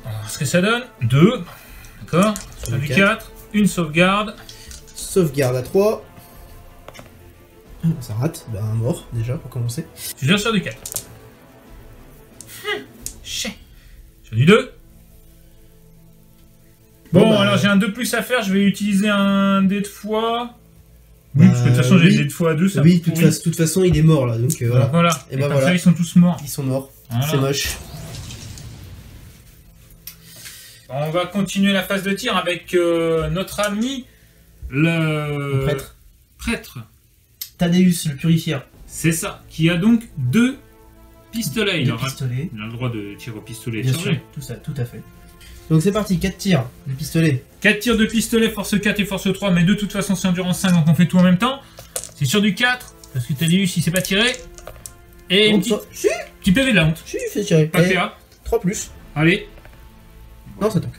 Alors, ce que ça donne 2, d'accord. Sur du 4, une sauvegarde. Sauvegarde à 3. Ça rate, bah un mort déjà pour commencer. Tu tires sur du 4. Sur du 2. Bon, bah, alors j'ai un 2 plus à faire, je vais utiliser un dé de foi. Oui, parce que de toute façon j'ai le dé de foi à 2, ça oui, de toute façon il est mort là, donc voilà. Voilà. Et bah voilà. Ça, ils sont tous morts. Ils sont morts, voilà. C'est moche. On va continuer la phase de tir avec notre ami le prêtre. Thaddeus, le purifieur. C'est ça, qui a donc 2 pistolets. Il a le droit de tirer au pistolet. Bien sûr, tout à fait. Donc c'est parti, 4 tirs de pistolet. 4 tirs de pistolet, force 4 et force 3, mais de toute façon c'est endurance 5, donc on fait tout en même temps. C'est sur du 4, parce que Thaddeus il s'est pas tiré. Et une petit PV de la honte. Si, il fait tirer. Pas PA. 3 plus. Allez. Non, ça tank.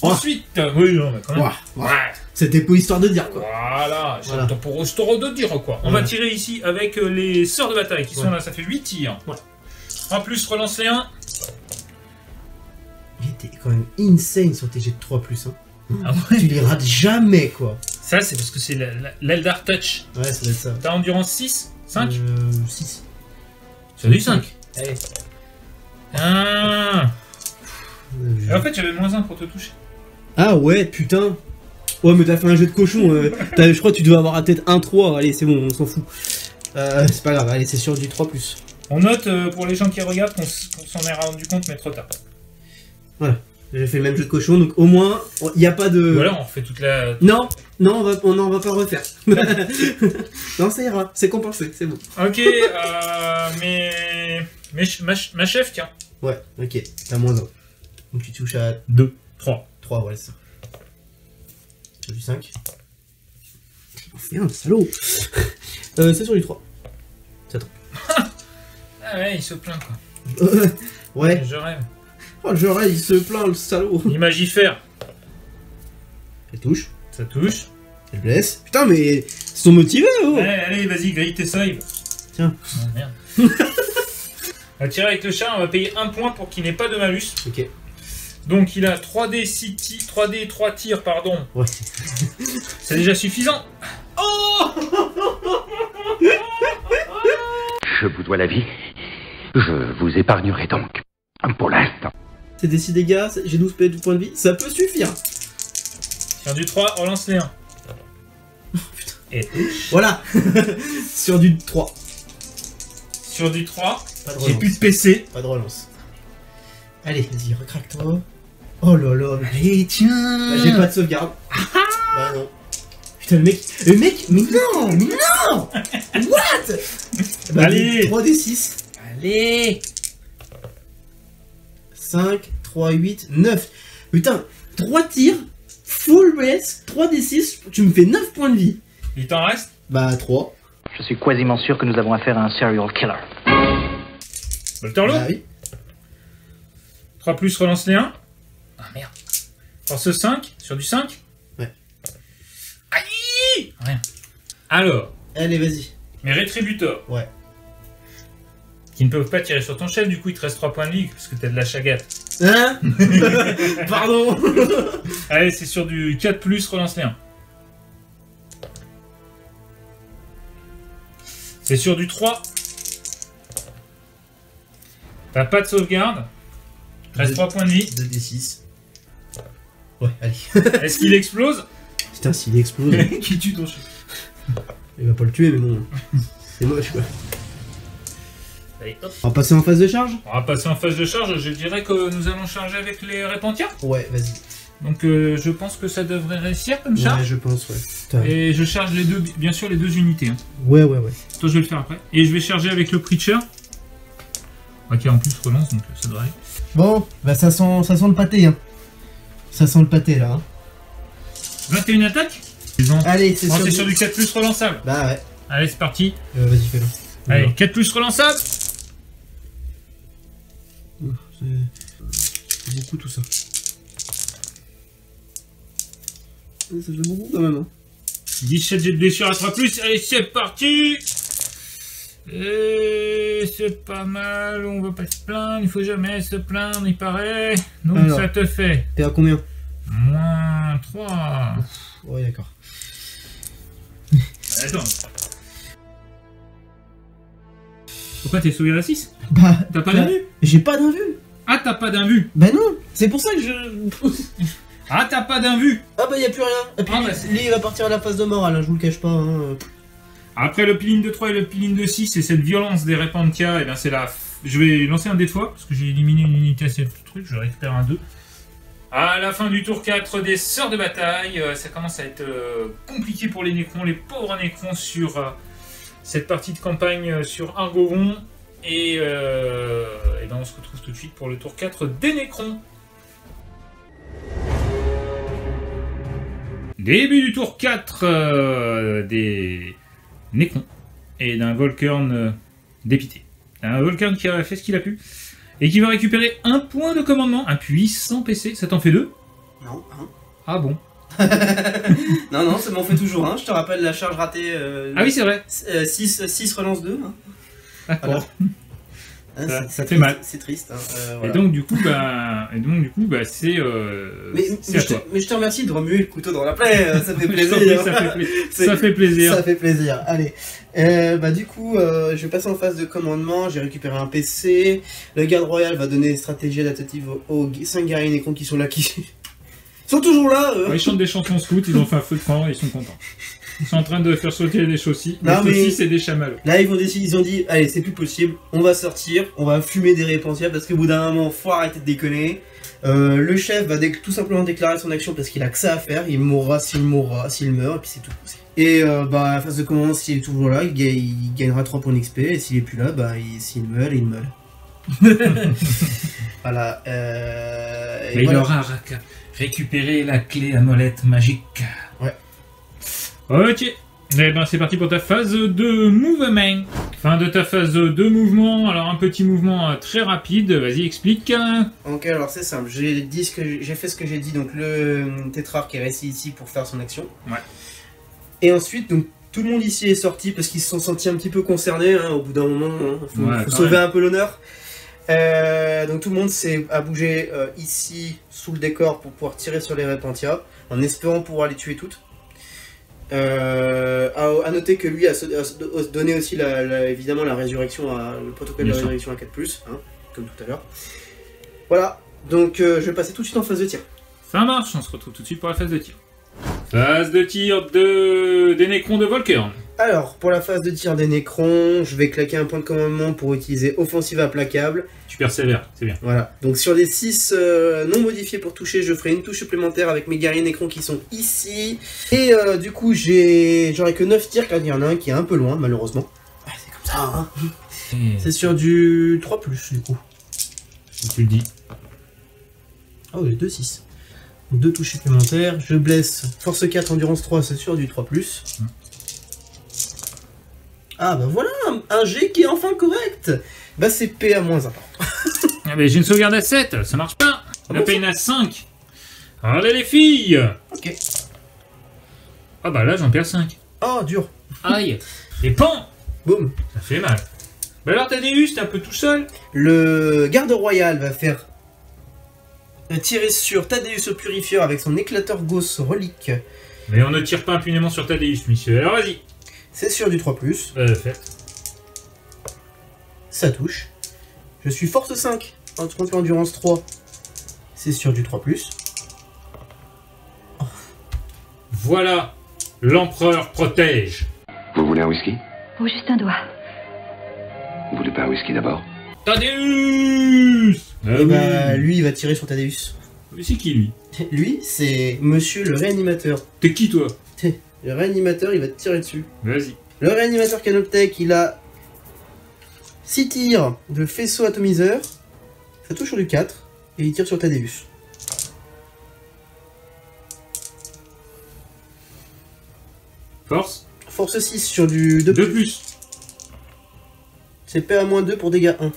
Ensuite, oui, non, mais quand même. Ouais. C'était pour histoire de dire quoi. Voilà, pour histoire de dire quoi. On va tirer ici avec les sorts de bataille qui sont là, ça fait 8 tirs. En plus, relance les 1. Il était quand même insane sur tes jets de 3 plus. Hein. Ah ouais. Tu les rates jamais quoi. Ça, c'est parce que c'est l'Eldar Touch. Ouais, ça doit être ça. T'as endurance 6 5 6. Sur du 5. Allez. Ah. Et en fait, j'avais -1 pour te toucher. Ah ouais, putain. Ouais, mais t'as fait un jeu de cochon. Je crois que tu dois avoir à tête 1-3. Allez, c'est bon, on s'en fout. C'est pas grave, allez, c'est sur du 3 plus. On note pour les gens qui regardent qu'on s'en est rendu compte, mais trop tard. Voilà. J'ai fait le même jeu de cochon, donc au moins, il n'y a pas de... Ou alors on fait toute la... Non, on va pas refaire. Non, ça ira, c'est compensé, c'est bon. Ok, ma chef, tiens. Ouais, ok, t'as -1. Donc tu touches à 2, 3. 3, voilà, c'est ça. Sur du 5. Oh, fais un salaud. C'est sur du 3. Ça tombe. Ah ouais, il se plaint quoi. Ouais. Je rêve. Oh, je rêve, il se plaint le salaud. Imagifère. Elle touche. Ça touche. Elle blesse. Putain, mais ils sont motivés, oh. Ouais, allez, vas-y, grille tes saves. Tiens. Oh, merde. On va tirer avec le chat, on va payer 1 point pour qu'il n'ait pas de malus. Ok. Donc il a 3 tirs, pardon. Ouais. C'est déjà suffisant. Oh. Je vous dois la vie. Je vous épargnerai donc. Pour l'instant. C'est des 6 dégâts, j'ai 12 points de vie, ça peut suffire. Sur du 3, relance les 1. Oh, putain. Et voilà. Sur du 3. Sur du 3, j'ai plus de PC. Pas de relance. Allez, vas-y, recraque-toi. Oh là là, mais tiens. Bah, j'ai pas de sauvegarde. Bah non. Putain, le mec, mais non. What? Bah, allez. 3d6. Allez. 5, 3, 8, 9. Putain, 3 tirs, full BS, 3d6, tu me fais 9 points de vie. Il t'en reste? Bah 3. Je suis quasiment sûr que nous avons affaire à un serial killer. Volterlo? Bah oui. 3 plus, relance les 1. Ah merde. Force 5, sur du 5. Ouais. Aïe. Rien. Alors. Allez, vas-y. Mes rétributeurs. Ouais. Qui ne peuvent pas tirer sur ton chef, du coup il te reste 3 points de vie, parce que t'as de la chagate. Hein? Pardon. Allez, c'est sur du 4+, relance les 1. C'est sur du 3. T'as pas de sauvegarde. Reste 3 points de vie. 2d6. Ouais, allez. Est-ce qu'il explose? Putain, s'il explose. Qui tue ton chien? Il va pas le tuer, mais bon. C'est moche, quoi. Allez, hop. On va passer en phase de charge? On va passer en phase de charge. Je dirais que nous allons charger avec les Repentia. Ouais, vas-y. Donc je pense que ça devrait réussir comme ça. Ouais, je pense, ouais. Putain. Et je charge les deux, bien sûr, les deux unités. Hein. Ouais. Toi, je vais le faire après. Et je vais charger avec le Preacher. Ok, en plus relance, donc ça devrait aller. Bon, bah ça sent le pâté, hein. Ça sent le pâté, là. Hein. 21 attaques. Allez, c'est C'est sur, sur du 4 plus relançable. Bah ouais. Allez, c'est parti. Vas-y, fais-le. Allez, 4 plus relançable. C'est beaucoup tout ça. Ça fait beaucoup quand même. Hein. 17 jets de blessure à 3 plus. Allez, c'est parti. Et c'est pas mal, on va pas se plaindre, il faut jamais se plaindre, il paraît. Donc alors, ça te fait. T'es à combien? Moins 3. Ouais, d'accord. Attends. Pourquoi t'es sauvé à 6? Bah, T'as pas d'invue? J'ai pas d'invue. Ah, t'as pas d'invue? Bah non, c'est pour ça que je... Ah, t'as pas d'invue? Ah bah y'a plus rien. Et puis lui, il va partir à la phase de morale, hein, je vous le cache pas. Hein. Après le piline de 3 et le piline de 6 et cette violence des Repentia, et bien c'est la... Je vais lancer un dé de fois, parce que j'ai éliminé une unité à ce truc, je récupère un 2. À la fin du tour 4 des Sœurs de Bataille, ça commence à être compliqué pour les Nécrons, les pauvres Nécrons sur cette partie de campagne sur Argovon. Et ben on se retrouve tout de suite pour le tour 4 des Nécrons. Début du tour 4 des Nécrons et d'un Volkern dépité. Un Volkern qui a fait ce qu'il a pu et qui va récupérer un point de commandement, un puissant PC. Ça t'en fait 2? Non, hein. Ah bon? non, ça m'en fait toujours un. Je te rappelle la charge ratée. Ah oui, c'est vrai. 6 relance 2. Hein. D'accord. Voilà. Ça fait mal. C'est triste. Hein. Voilà. Et donc du coup, c'est à toi. Mais je te remercie de remuer le couteau dans la plaie. Ça fait plaisir. Ça fait plaisir. Ça fait plaisir. Allez. Bah du coup, je vais passer en phase de commandement. J'ai récupéré un PC. Le garde royal va donner des stratégies adaptatives aux 5 guerriers Nécrons qui sont là, qui sont toujours là. Ouais, ils chantent des chansons scouts. Ils ont fait un feu de camp. Ils sont contents. Ils sont en train de faire sauter des chaussées. Non, les chaussées, c'est des chamallows. Là, ils ont dit, allez, c'est plus possible, on va sortir, on va fumer des Repentia parce qu'au bout d'un moment, faut arrêter de déconner. Le chef va tout simplement déclarer son action parce qu'il a que ça à faire, il mourra, s'il meurt, et puis c'est tout. Et bah, à phase de commandement, s'il est toujours là, il gagnera 3 points d'XP, et s'il est plus là, bah, s'il meurt, il meurt. Voilà. Mais il aura récupéré la clé à molette magique. Ouais. Ok, et ben c'est parti pour ta phase de mouvement. Fin de ta phase de mouvement, alors un petit mouvement très rapide, vas-y explique. Ok, alors c'est simple, j'ai fait ce que j'ai dit, donc le tétrarque est resté ici pour faire son action. Ouais. Et ensuite, donc tout le monde ici est sorti parce qu'ils se sont sentis un petit peu concernés, hein, au bout d'un moment, hein, faut sauver un peu l'honneur. Donc tout le monde s'est bougé ici, sous le décor, pour pouvoir tirer sur les Repentia, en espérant pouvoir les tuer toutes. À noter que lui a donné aussi évidemment la résurrection, le protocole de résurrection à 4+, hein, comme tout à l'heure. Voilà, donc je vais passer tout de suite en phase de tir. Ça marche, on se retrouve tout de suite pour la phase de tir. Phase de tir des Nécrons de Volkern. Alors, pour la phase de tir des Nécrons, je vais claquer un point de commandement pour utiliser offensive implacable. Tu persévères, c'est bien. Voilà, donc sur les 6 non modifiés pour toucher, je ferai une touche supplémentaire avec mes guerriers Nécrons qui sont ici. Et du coup, j'aurai que 9 tirs car il y en a un qui est un peu loin, malheureusement. Ah, c'est comme ça, hein. C'est sur du 3+, du coup. Tu le dis. Ah oui, 2-6. 2 touches supplémentaires, je blesse force 4, endurance 3, c'est sur du 3+. Ah bah voilà, un G qui est enfin correct. Bah c'est P à -1. Ah bah j'ai une sauvegarde à 7, ça marche pas. La peine à 5. Allez les filles. Ok. Ah bah là j'en perds 5. Oh dur. Aïe. Et pan. Boum. Ça fait mal. Bah alors Thaddeus, t'es un peu tout seul. Le garde royal va faire tirer sur Thaddeus au purifieur avec son éclateur gauss relique. Mais on ne tire pas impunément sur Thaddeus, monsieur. Alors vas-y. C'est sur du 3+. Fait. Ça touche. Je suis force 5. Contre endurance 3. C'est sur du 3+. Voilà, l'empereur protège. Vous voulez un whisky? Oh, juste un doigt. Vous voulez pas un whisky d'abord? Thaddeus! Et bah, lui, il va tirer sur Thaddeus. Mais c'est qui, lui? Lui, c'est monsieur le réanimateur. T'es qui, toi? Le réanimateur, il va te tirer dessus. Vas-y. Le réanimateur Canoptech, il a 6 tirs de faisceau atomiseur. Ça touche sur du 4. Et il tire sur Thaddeus. Force? Force 6 sur du 2+. 2+. C'est PA-2 pour dégâts 1.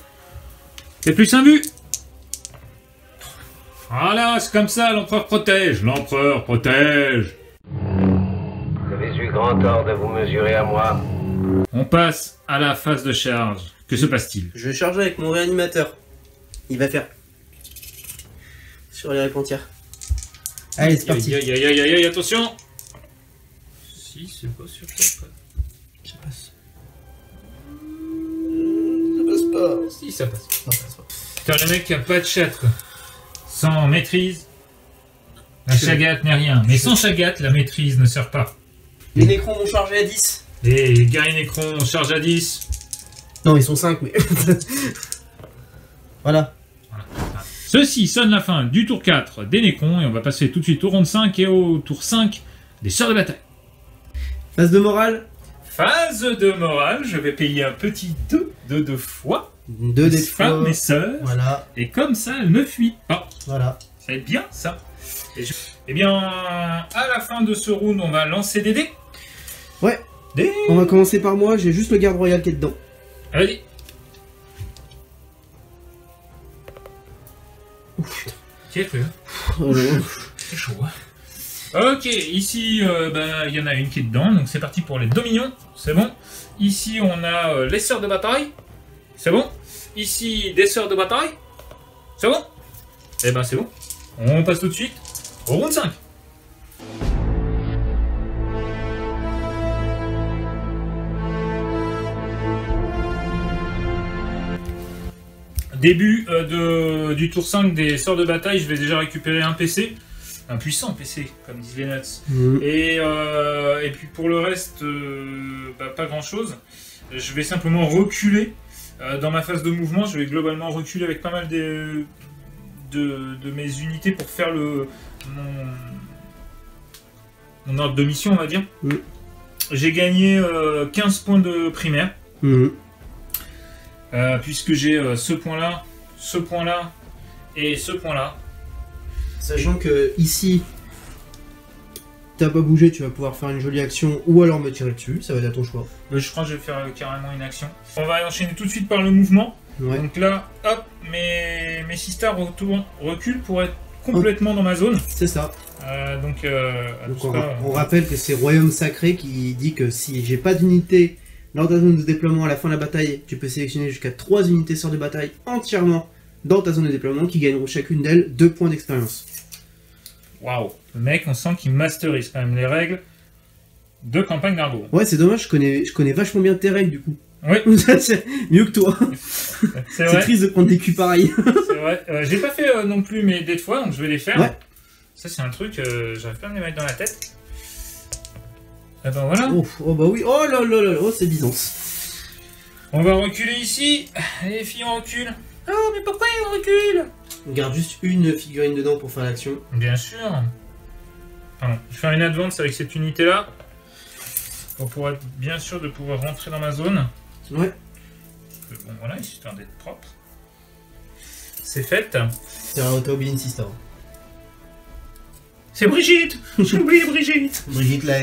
C'est plus un but. Voilà, c'est comme ça, l'empereur protège. L'empereur protège. Vous avez eu grand tort de vous mesurer à moi. On passe à la phase de charge. Que se passe-t-il? Je vais charger avec mon réanimateur. Il va faire sur les répontières. Allez, c'est parti. Aïe, attention. Si, c'est pas sur toi. Ça passe. Ça passe pas. Si, ça passe. Non, ça passe pas. Putain, le mec qui a pas de chat, quoi. Sans maîtrise, la chagate n'est rien. Mais sans chagate, la maîtrise ne sert pas. Les Nécrons vont charger à 10. Les guerriers Nécrons chargent à 10. Non, ils sont 5, mais... Voilà. Ceci sonne la fin du tour 4 des Nécrons, et on va passer tout de suite au round 5 et au tour 5 des Sœurs de Bataille. Phase de morale. Phase de morale, je vais payer un petit 2 de 2 fois. 2 des fois. Mes sœurs. Voilà. Et comme ça, elles ne fuient pas. Voilà. Ça va être bien, ça. Eh bien, à la fin de ce round, on va lancer des dés. Ouais. Dés. On va commencer par moi, j'ai juste le garde royal qui est dedans. Allez. Ouf, putain. Quel truc, c'est chaud, hein. Ok, ici, il y en a une qui est dedans, donc c'est parti pour les dominions, c'est bon. Ici, on a les sœurs de bataille, c'est bon. Ici, des sœurs de bataille, c'est bon. Eh ben, c'est bon. On passe tout de suite au round 5. Début du tour 5 des sœurs de bataille, je vais déjà récupérer un PC. Un puissant PC, comme disent les nuts. Et puis pour le reste, pas grand chose. Je vais simplement reculer. Dans ma phase de mouvement, je vais globalement reculer avec pas mal de mes unités pour faire mon ordre de mission, on va dire. J'ai gagné 15 points de primaire. Puisque j'ai ce point-là et ce point-là. Sachant que ici, t'as pas bougé, tu vas pouvoir faire une jolie action ou alors me tirer dessus, ça va être à ton choix. Je crois que je vais faire carrément une action. On va enchaîner tout de suite par le mouvement. Ouais. Donc là, hop, mes sisters reculent pour être complètement dans ma zone. C'est ça. Donc on rappelle que c'est Royaume Sacré qui dit que si j'ai pas d'unité lors de ta zone de déploiement à la fin de la bataille, tu peux sélectionner jusqu'à 3 unités sœurs de bataille entièrement dans ta zone de déploiement qui gagneront chacune d'elles 2 points d'expérience. Waouh, le mec, on sent qu'il masterise quand même les règles de campagne d'Argo. Ouais, c'est dommage, je connais vachement bien tes règles du coup. Oui. C'est mieux que toi. C'est vrai. Triste de prendre des culs pareils. C'est vrai. J'ai pas fait non plus mes dés de fois, donc je vais les faire. Ouais. Ça, c'est un truc, j'arrive pas à me les mettre dans la tête. Et ben voilà. Oh bah oui, oh là là là, oh c'est Byzance. On va reculer ici. Les filles, on recule. Oh, mais pourquoi on recule? On garde juste une figurine dedans pour faire l'action. Bien sûr. Pardon. Je vais faire une advance avec cette unité-là. Pour être bien sûr de pouvoir rentrer dans ma zone. Ouais. Bon, voilà, histoire d'être propre. C'est fait. T'as oublié une sister. C'est Brigitte. J'ai oublié Brigitte. Brigitte là.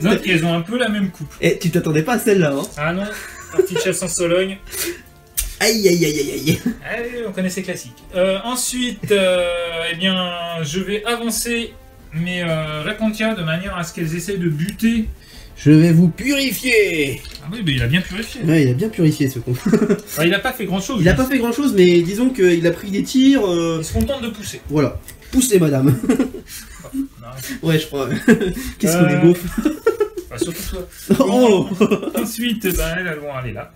Donc, elles ont un peu la même coupe. Et tu t'attendais pas à celle-là, hein? Ah non, partie de chasse en Sologne. Aïe aïe aïe aïe aïe. Allez, on connaît ces classiques. Ensuite, eh bien, je vais avancer mes Repentia de manière à ce qu'elles essayent de buter. Je vais vous purifier. Ah oui, mais il a bien purifié. Ouais, il a bien purifié ce con. Alors, il a pas fait grand chose. Il a pas fait grand chose, mais disons qu'il a pris des tirs. Il se contente de pousser. Voilà. Poussez, madame. Ouais, je crois. Qu'est-ce qu'on est beauf. Enfin, surtout toi. Oh Ensuite, ben, elles vont aller là.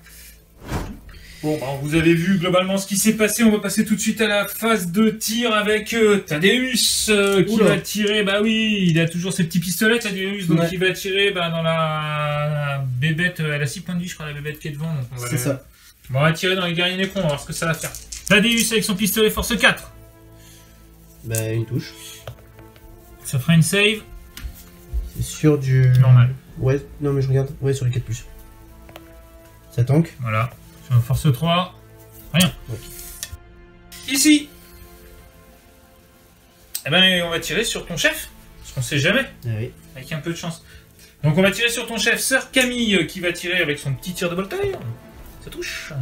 Bon, bah, vous avez vu globalement ce qui s'est passé. On va passer tout de suite à la phase de tir avec Thaddeus qui Oula. va tirer. Bah oui, il a toujours ses petits pistolets, Thaddeus. Donc Ouais. il va tirer dans la bébête. Elle a 6 points de vie, je crois, la bébête qui est devant. Donc on va C'est ça. On va tirer dans les guerriers Necrons, on va voir ce que ça va faire. Thaddeus avec son pistolet force 4. Bah, une touche. Ça fera une save. C'est sur du... Normal. Ouais, non mais je regarde. Ouais, sur le 4+. Ça tank. Voilà. Sur force 3. Rien. Ok. Ici. Eh ben, on va tirer sur ton chef. Parce qu'on sait jamais. Ah oui. Avec un peu de chance. Donc on va tirer sur ton chef, Sœur Camille, qui va tirer avec son petit tir de boltail. Ça touche.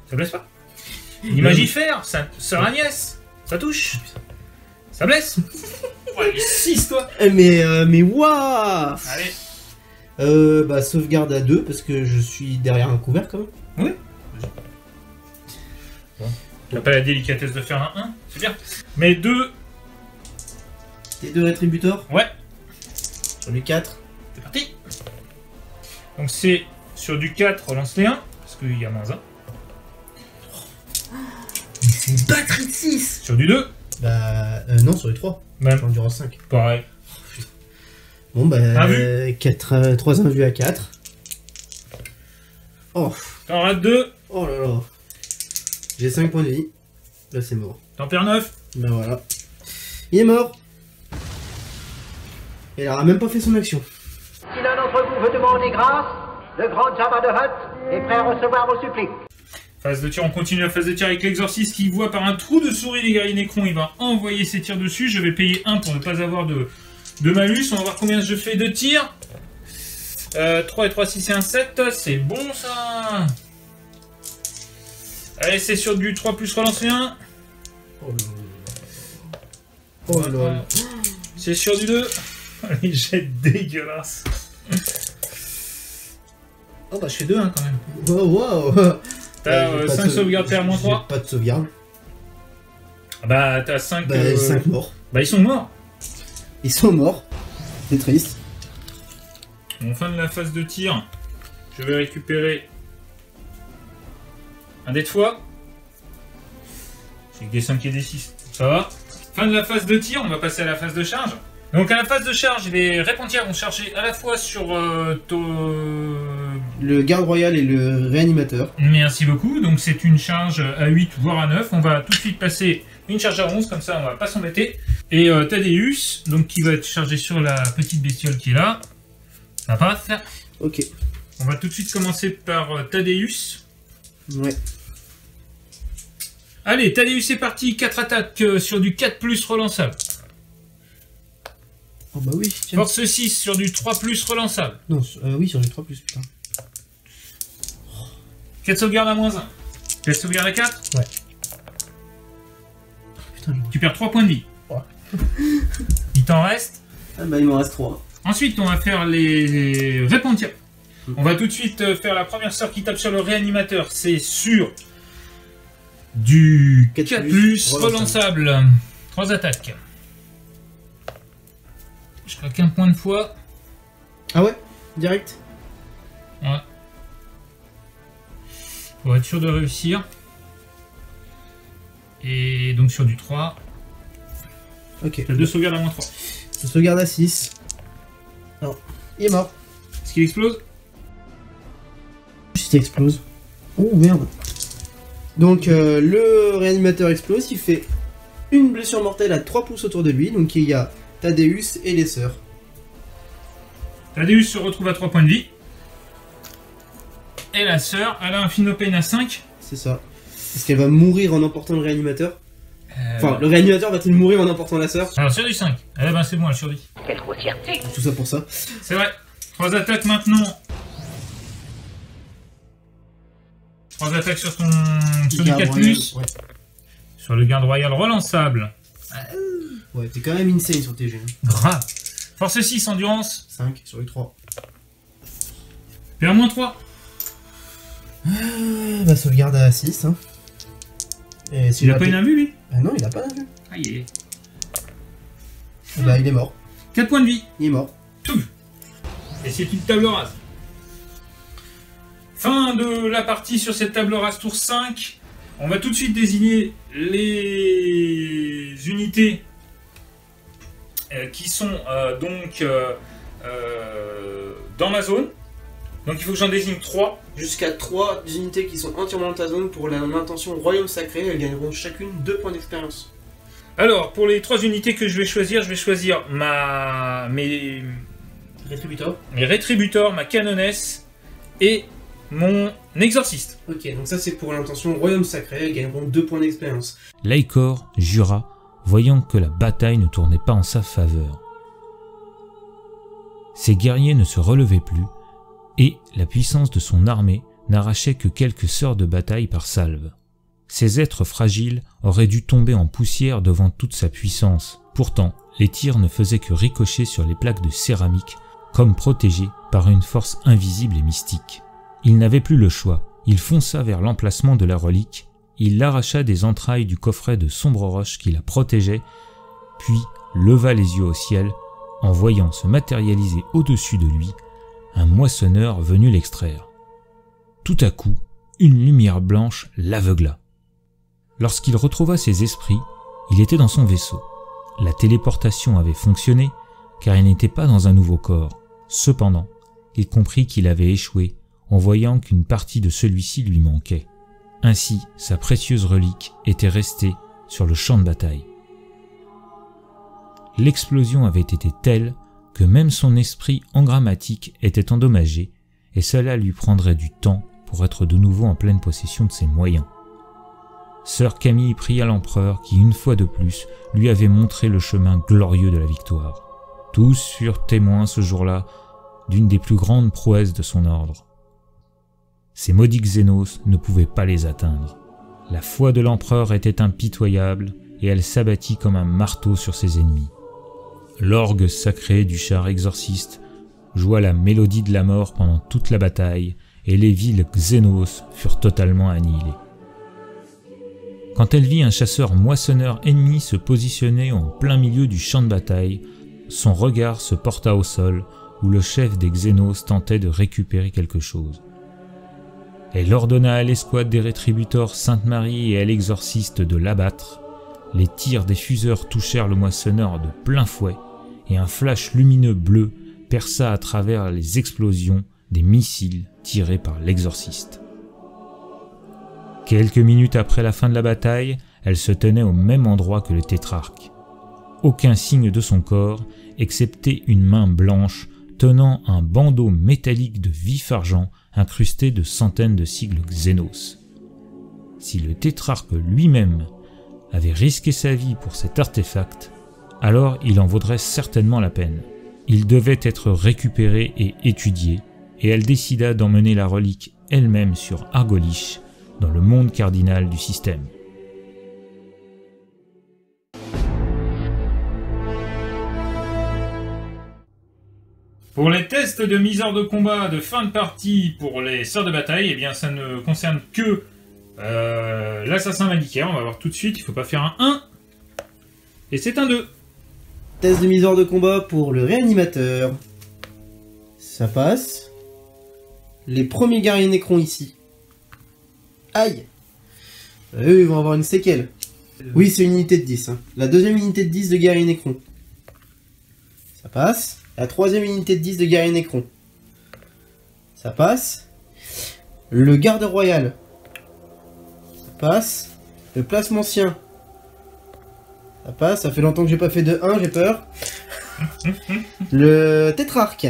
Ça blesse pas. L'imagifère, Sœur Agnès. Ça touche. Ça blesse. Ouais, 6 toi. Mais waouh. Allez. Bah, sauvegarde à 2 parce que je suis derrière un couvert quand même. Oui. Bon. T'as pas la délicatesse de faire un 1, c'est bien. Mais 2. Tes 2 rétributeurs Ouais. sur les 4. C'est parti. Donc c'est sur du 4, relance les 1, parce qu'il y a moins 1. Mais c'est une batterie de 6. Sur du 2. Bah, non, sur les 3. Même. J'en durera 5. Pareil. Bon, bah, Invus. 3 invus à 4. Oh, T'en rates 2. oh là là. J'ai 5 points de vie. Là, c'est mort. T'en perds 9. Bah voilà. Il est mort. Il aura même pas fait son action. Si l'un d'entre vous veut demander grâce, le grand Jabba de Hutt est prêt à recevoir vos suppliques. Phase de tir, on continue la phase de tir avec l'exorciste qui voit par un trou de souris les guerriers Necrons. Il va envoyer ses tirs dessus. Je vais payer 1 pour ne pas avoir de malus. On va voir combien je fais de tirs. 3 et 3, 6 et 1, 7. C'est bon ça. Allez, c'est sur du 3 plus relancer 1. Oh là. C'est sur du 2. Les jets dégueulasses. Oh bah je fais 2 1 quand même. Wow, wow. T'as 5 sauvegardes PR moins 3. Pas de sauvegarde. Bah t'as 5... Bah, 5 morts. Bah ils sont morts. Ils sont morts. C'est triste. En fin de la phase de tir, je vais récupérer un dé de foi. J'ai que des 5 et des 6. Ça va. Fin de la phase de tir, on va passer à la phase de charge. Donc à la phase de charge, les répontières vont charger à la fois sur Le garde royal et le réanimateur. Merci beaucoup. Donc c'est une charge à 8 voire à 9. On va tout de suite passer une charge à 11, comme ça on va pas s'embêter. Et Thaddeus, donc qui va être chargé sur la petite bestiole qui est là. Ça passe. Ok. On va tout de suite commencer par Thaddeus. Ouais. Allez, Thaddeus c'est parti. 4 attaques sur du 4+ relançable. Oh bah oui, tiens. Force 6 sur du 3+ relançable. Non, oui, sur les 3+, putain. 4 sauvegardes à moins 1. 4 sauvegardes à 4. Ouais. Putain, Tu perds 3 points de vie. Ouais. Il t'en reste. Ah bah il m'en reste 3. Ensuite, on va faire les répontières. On va tout de suite faire la première sœur qui tape sur le réanimateur. C'est sur du 4+ relançable. 3 attaques. Je crois qu'un point de foi. Ah ouais? Direct? Ouais. Pour être sûr de réussir. Et donc sur du 3. Ok. T'as 2 sauvegardes à moins 3. Je sauvegarde à 6. Non. Il est mort. Est-ce qu'il explose? Si ça explose. Oh merde. Donc le réanimateur explose, il fait une blessure mortelle à 3 pouces autour de lui. Donc il y a Thaddeus et les sœurs. Thaddeus se retrouve à 3 points de vie. Et la sœur, elle a un Finopane à 5. C'est ça. Est-ce qu'elle va mourir en emportant le réanimateur? Enfin, le réanimateur va-t-il mourir en emportant la sœur? Alors sur du 5. Eh ben c'est bon, elle survit. Quelle grossièreté. Tout ça pour ça. C'est vrai. 3 attaques maintenant. 3 attaques sur ton... sur du 4+. Ouais. Sur le garde royal relançable. Ouais, t'es quand même insane sur tes jeux. Grave. Force 6, endurance. 5 sur les 3. PA moins 3. Bah sauvegarde à 6. Hein. Et si Il a pas une invue lui? Ah non, il a pas d'invue. Aïe. Bah il est mort. 4 points de vie. Il est mort. Tout. Et c'est une table rase. Fin de la partie sur cette table rase tour 5. On va tout de suite désigner les unités qui sont dans ma zone. Donc il faut que j'en désigne 3. Jusqu'à 3 unités qui sont entièrement dans ta zone pour l'intention Royaume Sacré, elles gagneront chacune 2 points d'expérience. Alors, pour les 3 unités que je vais choisir mes rétributeurs, ma canonesse et mon exorciste. Ok, donc ça c'est pour l'intention Royaume Sacré, elles gagneront 2 points d'expérience. Lycor jura, voyant que la bataille ne tournait pas en sa faveur. Ses guerriers ne se relevaient plus, et la puissance de son armée n'arrachait que quelques sœurs de bataille par salve. Ces êtres fragiles auraient dû tomber en poussière devant toute sa puissance. Pourtant, les tirs ne faisaient que ricocher sur les plaques de céramique, comme protégés par une force invisible et mystique. Il n'avait plus le choix. Il fonça vers l'emplacement de la relique, il l'arracha des entrailles du coffret de sombre roche qui la protégeait, puis leva les yeux au ciel en voyant se matérialiser au-dessus de lui un moissonneur venu l'extraire. Tout à coup, une lumière blanche l'aveugla. Lorsqu'il retrouva ses esprits, il était dans son vaisseau. La téléportation avait fonctionné, car il n'était pas dans un nouveau corps. Cependant, il comprit qu'il avait échoué en voyant qu'une partie de celui-ci lui manquait. Ainsi, sa précieuse relique était restée sur le champ de bataille. L'explosion avait été telle que même son esprit engrammatique était endommagé, et cela lui prendrait du temps pour être de nouveau en pleine possession de ses moyens. Sœur Camille pria l'empereur qui, une fois de plus, lui avait montré le chemin glorieux de la victoire. Tous furent témoins ce jour-là d'une des plus grandes prouesses de son ordre. Ces maudits Xénos ne pouvaient pas les atteindre. La foi de l'empereur était impitoyable et elle s'abattit comme un marteau sur ses ennemis. L'orgue sacré du char exorciste joua la mélodie de la mort pendant toute la bataille et les villes Xénos furent totalement annihilées. Quand elle vit un chasseur moissonneur ennemi se positionner en plein milieu du champ de bataille, son regard se porta au sol où le chef des Xénos tentait de récupérer quelque chose. Elle ordonna à l'escouade des rétributeurs Sainte-Marie et à l'exorciste de l'abattre. Les tirs des fuseurs touchèrent le moissonneur de plein fouet et un flash lumineux bleu perça à travers les explosions des missiles tirés par l'exorciste. Quelques minutes après la fin de la bataille, elle se tenait au même endroit que le tétrarque. Aucun signe de son corps, excepté une main blanche tenant un bandeau métallique de vif argent incrusté de centaines de sigles Xénos. Si le tétrarque lui-même avait risqué sa vie pour cet artefact, alors il en vaudrait certainement la peine. Il devait être récupéré et étudié, et elle décida d'emmener la relique elle-même sur Argolich, dans le monde cardinal du système. Pour les tests de mise hors de combat de fin de partie pour les sœurs de bataille, eh bien ça ne concerne que l'assassin manichéen. On va voir tout de suite, il ne faut pas faire un 1. Et c'est un 2. Test de mise hors de combat pour le réanimateur. Ça passe. Les premiers guerriers Nécrons ici. Aïe. Eux, ils vont avoir une séquelle. Oui, c'est une unité de 10. Hein. La deuxième unité de 10 de guerriers Nécrons. Ça passe. La troisième unité de 10 de guerriers Nécrons. Ça passe. Le garde royal. Ça passe. Le placemancien. Ça passe. Ça fait longtemps que j'ai pas fait de 1, j'ai peur. Le tétrarque.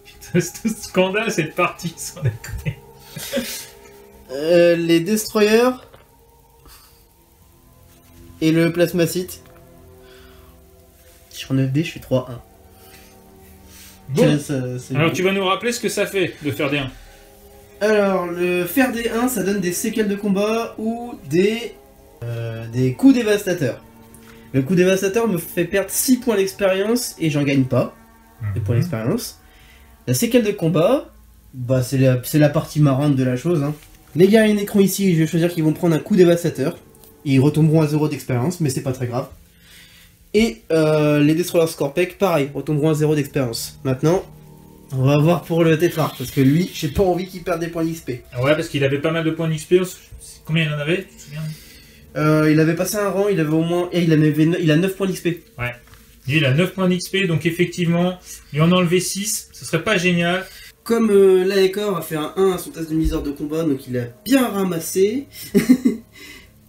Putain, c'est un scandale cette partie, sans déconner. Les destroyers. Et le plasmacite. Sur 9D, je suis 3-1. Bon, ça, alors tu vas nous rappeler ce que ça fait de faire des 1. Alors, le faire des 1, ça donne des séquelles de combat ou des coups dévastateurs. Le coup dévastateur me fait perdre 6 points d'expérience et j'en gagne pas. Des points d'expérience. La séquelle de combat, bah c'est la partie marrante de la chose. Hein. Les guerriers Nécrons ici, je vais choisir qu'ils vont prendre un coup dévastateur. Ils retomberont à 0 d'expérience, mais c'est pas très grave. Et les Destroyer Scorpec, pareil, retomberont à 0 d'expérience. Maintenant, on va voir pour le Tétrarque, parce que lui, j'ai pas envie qu'il perde des points d'XP. Ouais, parce qu'il avait pas mal de points d'XP. Combien il en avait, tu te souviens? Il avait passé un rang, il avait au moins... Et il a 9 points d'XP. Ouais. Lui, il a 9 points d'XP, donc effectivement, lui en enlever 6, ce serait pas génial. Comme l'Aekor a fait un 1 à son test de misère de combat, donc il a bien ramassé,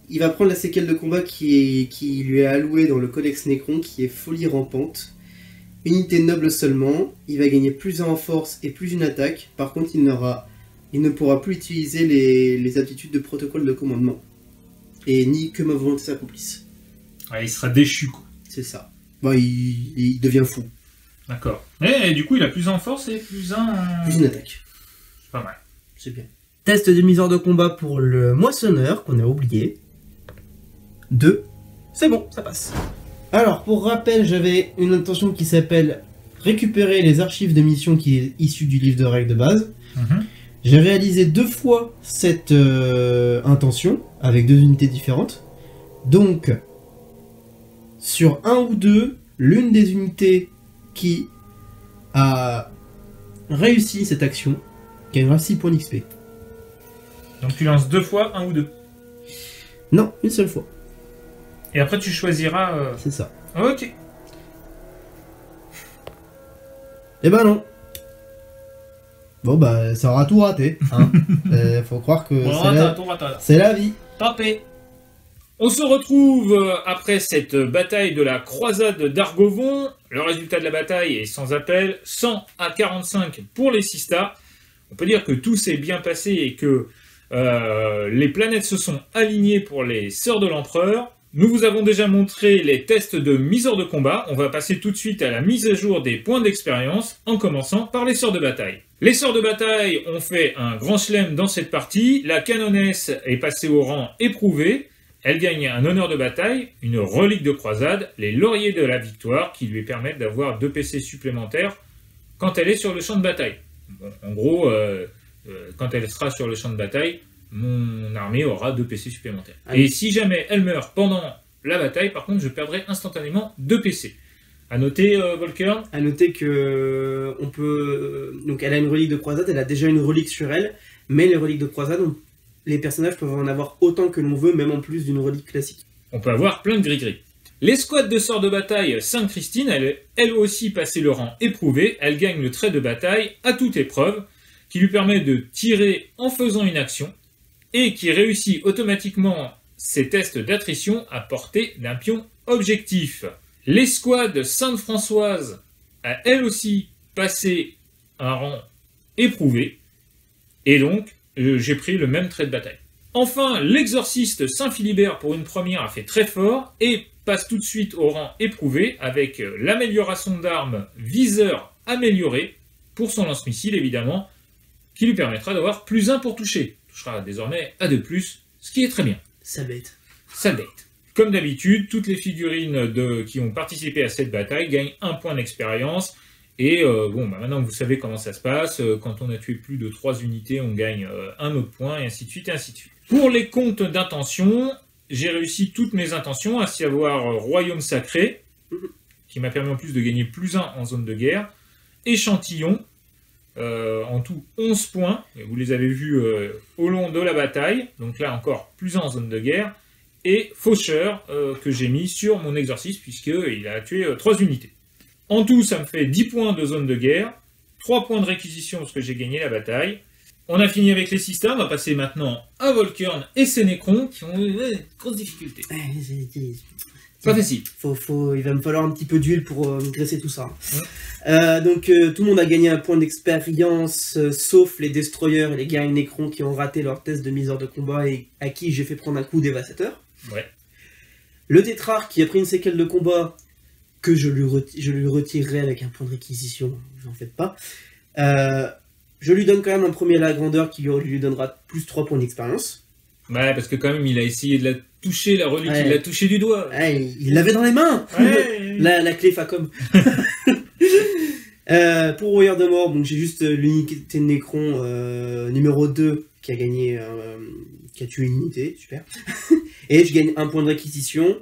il va prendre la séquelle de combat qui lui est allouée dans le Codex Necron, qui est folie rampante. Unité noble seulement, il va gagner plus 1 en force et plus une attaque, par contre il ne pourra plus utiliser les aptitudes de protocole de commandement. Et ni que ma volonté s'accomplisse. Ouais, il sera déchu, quoi. C'est ça. Bon, il devient fou. D'accord. Et du coup, il a plus 1 en force et plus 1 en... Plus une attaque. C'est pas mal. C'est bien. Test de misère de combat pour le moissonneur, qu'on a oublié. 2. C'est bon, ça passe. Alors, pour rappel, j'avais une intention qui s'appelle récupérer les archives de mission qui est issue du livre de règles de base. J'ai réalisé 2 fois cette intention, avec 2 unités différentes. Donc, sur 1 ou 2, l'une des unités qui a réussi cette action gagnera 6 points d'XP. Donc tu lances 2 fois, 1 ou 2. Non, une seule fois. Et après tu choisiras... C'est ça. Ok. Eh ben non. Bon bah ça aura tout raté. Hein. Faut croire que c'est la vie. Tant pis. On se retrouve après cette bataille de la croisade d'Argovon. Le résultat de la bataille est sans appel, 100 à 45 pour les 6 stars. On peut dire que tout s'est bien passé et que les planètes se sont alignées pour les Sœurs de l'Empereur. Nous vous avons déjà montré les tests de misère de combat. On va passer tout de suite à la mise à jour des points d'expérience, en commençant par les Sœurs de bataille. Les Sœurs de bataille ont fait un grand chelem dans cette partie. La canonesse est passée au rang éprouvé. Elle gagne un honneur de bataille, une relique de croisade, les lauriers de la victoire, qui lui permettent d'avoir 2 PC supplémentaires quand elle est sur le champ de bataille. Bon, en gros, quand elle sera sur le champ de bataille, mon armée aura 2 PC supplémentaires. Et si jamais elle meurt pendant la bataille, par contre, je perdrai instantanément 2 PC. À noter, Volker. À noter que on peut... Donc elle a une relique de croisade, elle a déjà une relique sur elle, mais les reliques de croisade, les personnages peuvent en avoir autant que l'on veut, même en plus d'une relique classique. On peut avoir plein de gris-gris. L'escouade de Sœurs de bataille Sainte-Christine, elle aussi passé le rang éprouvé, elle gagne le trait de bataille à toute épreuve, qui lui permet de tirer en faisant une action, et qui réussit automatiquement ses tests d'attrition à portée d'un pion objectif. L'escouade Sainte-Françoise a elle aussi passé un rang éprouvé, et donc j'ai pris le même trait de bataille. Enfin, l'exorciste Saint-Philibert pour une première a fait très fort, et passe tout de suite au rang éprouvé, avec l'amélioration d'armes viseur amélioré, pour son lance-missile évidemment, qui lui permettra d'avoir plus 1 pour toucher. Il touchera désormais à 2+, ce qui est très bien. Ça bête. Ça bête. Comme d'habitude, toutes les figurines qui ont participé à cette bataille gagnent 1 point d'expérience. Et maintenant vous savez comment ça se passe. Quand on a tué plus de 3 unités, on gagne un autre point, et ainsi de suite, et ainsi de suite. Pour les comptes d'intention, j'ai réussi toutes mes intentions, à savoir Royaume Sacré, qui m'a permis en plus de gagner plus 1 en zone de guerre, Échantillon, en tout 11 points, et vous les avez vus au long de la bataille, donc là encore plus 1 en zone de guerre, et Faucheur, que j'ai mis sur mon exorcisme, puisqu'il a tué 3 unités. En tout, ça me fait 10 points de zone de guerre, 3 points de réquisition parce que j'ai gagné la bataille. On a fini avec les 6 stars, on va passer maintenant à Volkern et ses Nécrons qui ont une grosse difficulté. Pas facile. Il va me falloir un petit peu d'huile pour graisser tout ça. Donc tout le monde a gagné un point d'expérience, sauf les Destroyers et les guerriers Nécrons qui ont raté leur test de misère de combat et à qui j'ai fait prendre un coup dévastateur. Ouais. Le Tétrarque qui a pris une séquelle de combat que je lui retirerai avec un point de réquisition, vous en faites pas. Je lui donne quand même un premier à la grandeur qui lui donnera plus 3 points d'expérience. Ouais, parce que quand même, il a essayé de la toucher, la relique, il l'a touché du doigt. Ouais, il l'avait dans les mains. Ouais. la clé Facom. Pour Warrior de Mort, donc j'ai juste l'unité de Nécron numéro 2 qui a gagné, qui a tué une unité, super. Et je gagne un point de réquisition.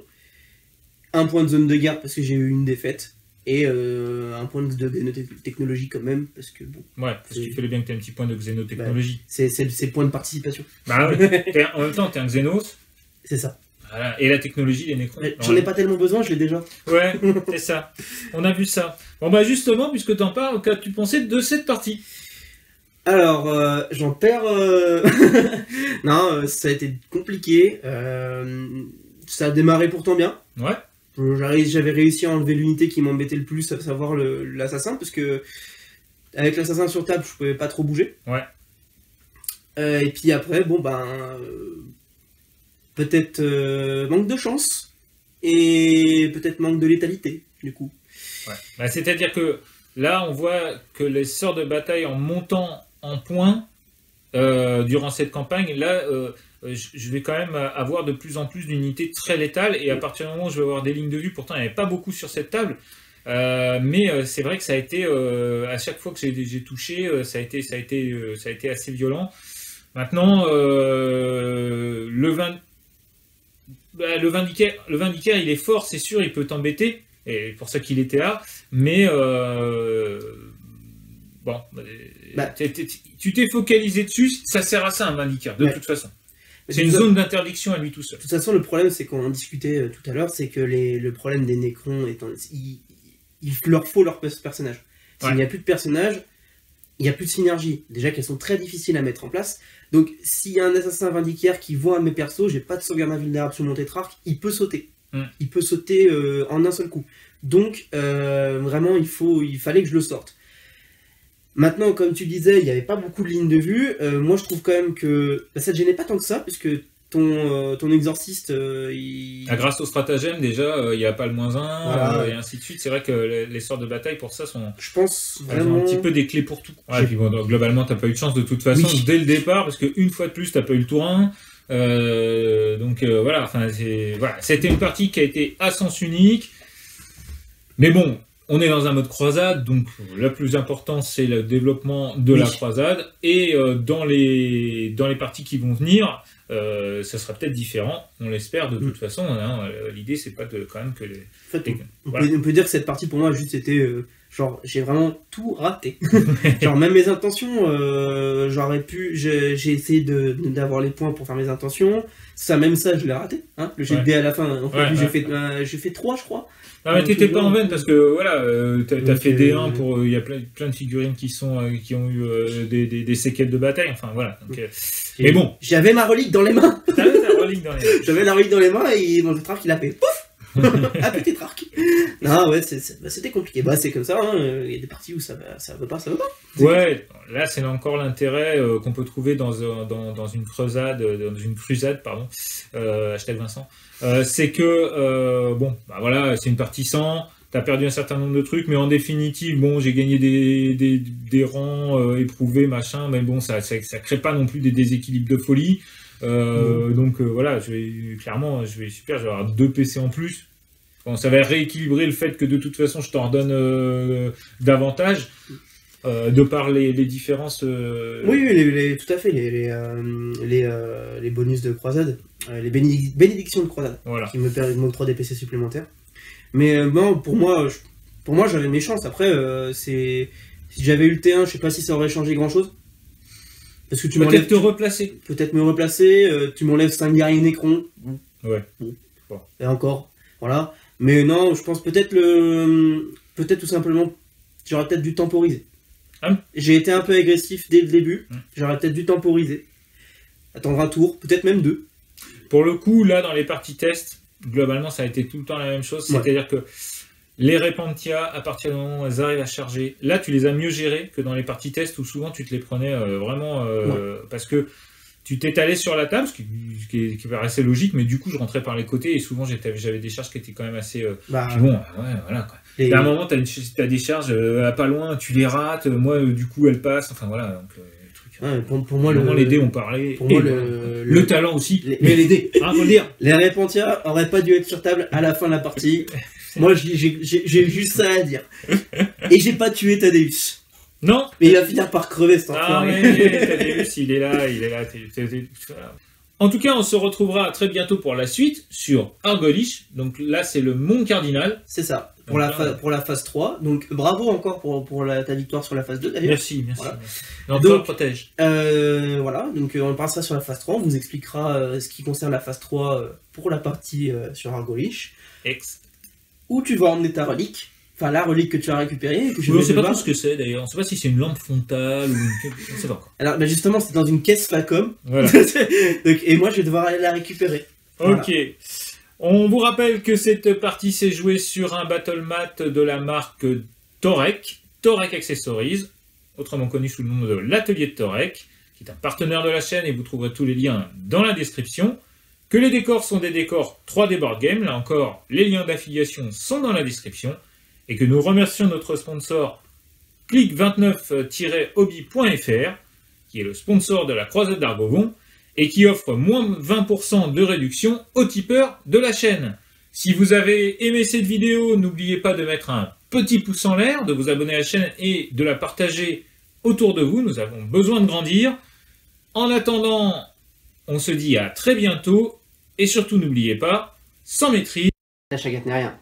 un point de zone de garde parce que j'ai eu une défaite. Et un point de xénotechnologie quand même, parce que bon... Ouais, parce qu'il fallait bien que tu aies un petit point de xénotechnologie. C'est le point de participation. Bah ouais, en même temps, t'es un xénos. C'est ça. Voilà. Et la technologie, les nécrons. J'en ai pas tellement besoin, je l'ai déjà. Ouais, c'est ça. On a vu ça. Bon bah justement, puisque t'en parles, qu'as-tu pensé de cette partie? Alors, j'en perds... non, ça a été compliqué. Ça a démarré pourtant bien. Ouais. J'avais réussi à enlever l'unité qui m'embêtait le plus, à savoir l'assassin, parce que avec l'assassin sur table, je pouvais pas trop bouger. Ouais. Et puis après, bon ben... peut-être manque de chance, et peut-être manque de létalité, du coup. Ouais. Bah, c'est-à-dire que là, on voit que les sorts de bataille en montant en points durant cette campagne, là... je vais quand même avoir de plus en plus d'unités très létales, et à partir du moment où je vais avoir des lignes de vue, pourtant il n'y avait pas beaucoup sur cette table, mais c'est vrai que ça a été, à chaque fois que j'ai touché, ça a été assez violent. Maintenant, le Vindicaire, il est fort, c'est sûr, il peut t'embêter, et pour ça qu'il était là, mais bon, tu t'es focalisé dessus, ça sert à ça un Vindicaire, de toute façon. C'est une zone d'interdiction à lui tout seul. De toute façon, le problème, c'est qu'on en discutait tout à l'heure, c'est que le problème des Nécrons, il leur faut leur personnage. S'il n'y a plus de personnages, il n'y a plus de synergie. Déjà qu'elles sont très difficiles à mettre en place. Donc, s'il y a un assassin vindicaire qui voit un de mes persos, j'ai pas de sauvegarde invulnérable sur mon tétrarque, il peut sauter. Il peut sauter en un seul coup. Donc, vraiment, il fallait que je le sorte. Maintenant, comme tu disais, il n'y avait pas beaucoup de lignes de vue. Moi, je trouve quand même que ça ne te gênait pas tant que ça, puisque ton exorciste... grâce au stratagème, déjà, il n'y a pas le -1, voilà. Et ainsi de suite. C'est vrai que les sorts de bataille, pour ça, je pense vraiment... un petit peu des clés pour tout. Ouais, et puis bon, donc, globalement, tu n'as pas eu de chance de toute façon, dès le départ, parce qu'une fois de plus, tu n'as pas eu le tour 1. Voilà, c'était une partie qui a été à sens unique. Mais bon... On est dans un mode croisade, donc le plus important c'est le développement de la croisade, et dans les parties qui vont venir, ça sera peut-être différent, on l'espère de toute façon. Hein, l'idée c'est pas quand même que les... En fait, on peut dire que cette partie pour moi juste c'était genre j'ai vraiment tout raté. Genre même mes intentions, j'ai essayé d'avoir les points pour faire mes intentions, ça je l'ai raté. Hein, le jet de dés à la fin, j'ai fait 3 je crois. Non mais t'étais pas en veine parce que voilà, t'as fait D1 pour... Il y a plein de figurines qui ont eu des séquelles de bataille, enfin voilà. Donc, mais bon. J'avais ma relique dans les mains. T'avais ta relique dans les mains. J'avais la relique dans les mains et mon tétrarque il a fait pouf. Ah petit tétrarque. Non ouais, c'était compliqué. Bah c'est comme ça, hein. Il y a des parties où ça veut pas. Ouais, là c'est encore l'intérêt qu'on peut trouver dans une crusade, pardon. Hashtag Vincent. C'est que voilà, c'est une partie 100, t'as perdu un certain nombre de trucs, mais en définitive, bon, j'ai gagné des rangs éprouvés, machin, mais bon, ça crée pas non plus des déséquilibres de folie. Donc voilà, je vais avoir 2 PC en plus. Bon, ça va rééquilibrer le fait que de toute façon, je t'en redonne davantage. De par les différences... Oui, tout à fait, les bonus de croisade, les bénédictions de croisade, voilà. Qui me permettent 3 DPC supplémentaires. Mais bon, pour moi j'avais mes chances. Après, si j'avais eu le T1, je sais pas si ça aurait changé grand-chose. Parce que peut-être te replacer. Peut-être me replacer, tu m'enlèves 5 guerriers Nécrons. Ouais. Bon. Et encore, voilà. Mais non, je pense peut-être tout simplement, j'aurais peut-être dû temporiser. J'ai été un peu agressif dès le début, j'aurais peut-être dû temporiser, attendre un tour, peut-être même 2. Pour le coup, là, dans les parties test, globalement, ça a été tout le temps la même chose, c'est-à-dire que les Repentia, à partir du moment où elles arrivent à charger, là, tu les as mieux gérées que dans les parties test où souvent tu te les prenais vraiment parce que tu t'étalais sur la table, ce qui paraissait logique, mais du coup, je rentrais par les côtés et souvent j'avais des charges qui étaient quand même assez... voilà, quoi. Et à un moment, t'as des charges pas loin, tu les rates, moi, du coup, elles passent, enfin voilà, donc... pour moi, les dés ont parlé, pour moi, le talent aussi, mais les dés, faut le dire, les Repentia auraient pas dû être sur table à la fin de la partie. Moi, j'ai juste ça à dire. Et j'ai pas tué Thaddeus. Non. Mais il va finir par crever cet enfoiré. Ah mais Thaddeus, il est là. En tout cas, on se retrouvera très bientôt pour la suite sur Argolish. Donc là, c'est le Mont Cardinal. C'est ça, pour la phase 3. Donc bravo encore pour ta victoire sur la phase 2 d'ailleurs. Merci. Voilà. Et encore protège. Voilà, donc on passera sur la phase 3. On vous expliquera ce qui concerne la phase 3 pour la partie sur Argolish. Où tu vas emmener ta relique. Enfin, la relique que tu as récupérée. On ne sait pas tout ce que c'est d'ailleurs. On ne sait pas si c'est une lampe frontale ou une... On ne sait pas encore. Alors, justement, c'est dans une caisse Facom. Voilà. Donc, et moi, je vais devoir aller la récupérer. Voilà. Ok. On vous rappelle que cette partie s'est jouée sur un battle mat de la marque Torek Accessories, autrement connu sous le nom de l'atelier de Torek, qui est un partenaire de la chaîne et vous trouverez tous les liens dans la description. Que les décors sont des décors 3D Board Game, là encore, les liens d'affiliation sont dans la description. Et que nous remercions notre sponsor click29-hobby.fr, qui est le sponsor de la croisade d'Argovon, et qui offre moins 20% de réduction aux tipeurs de la chaîne. Si vous avez aimé cette vidéo, n'oubliez pas de mettre un petit pouce en l'air, de vous abonner à la chaîne et de la partager autour de vous. Nous avons besoin de grandir. En attendant, on se dit à très bientôt, et surtout n'oubliez pas, sans maîtrise, la chagate n'est rien.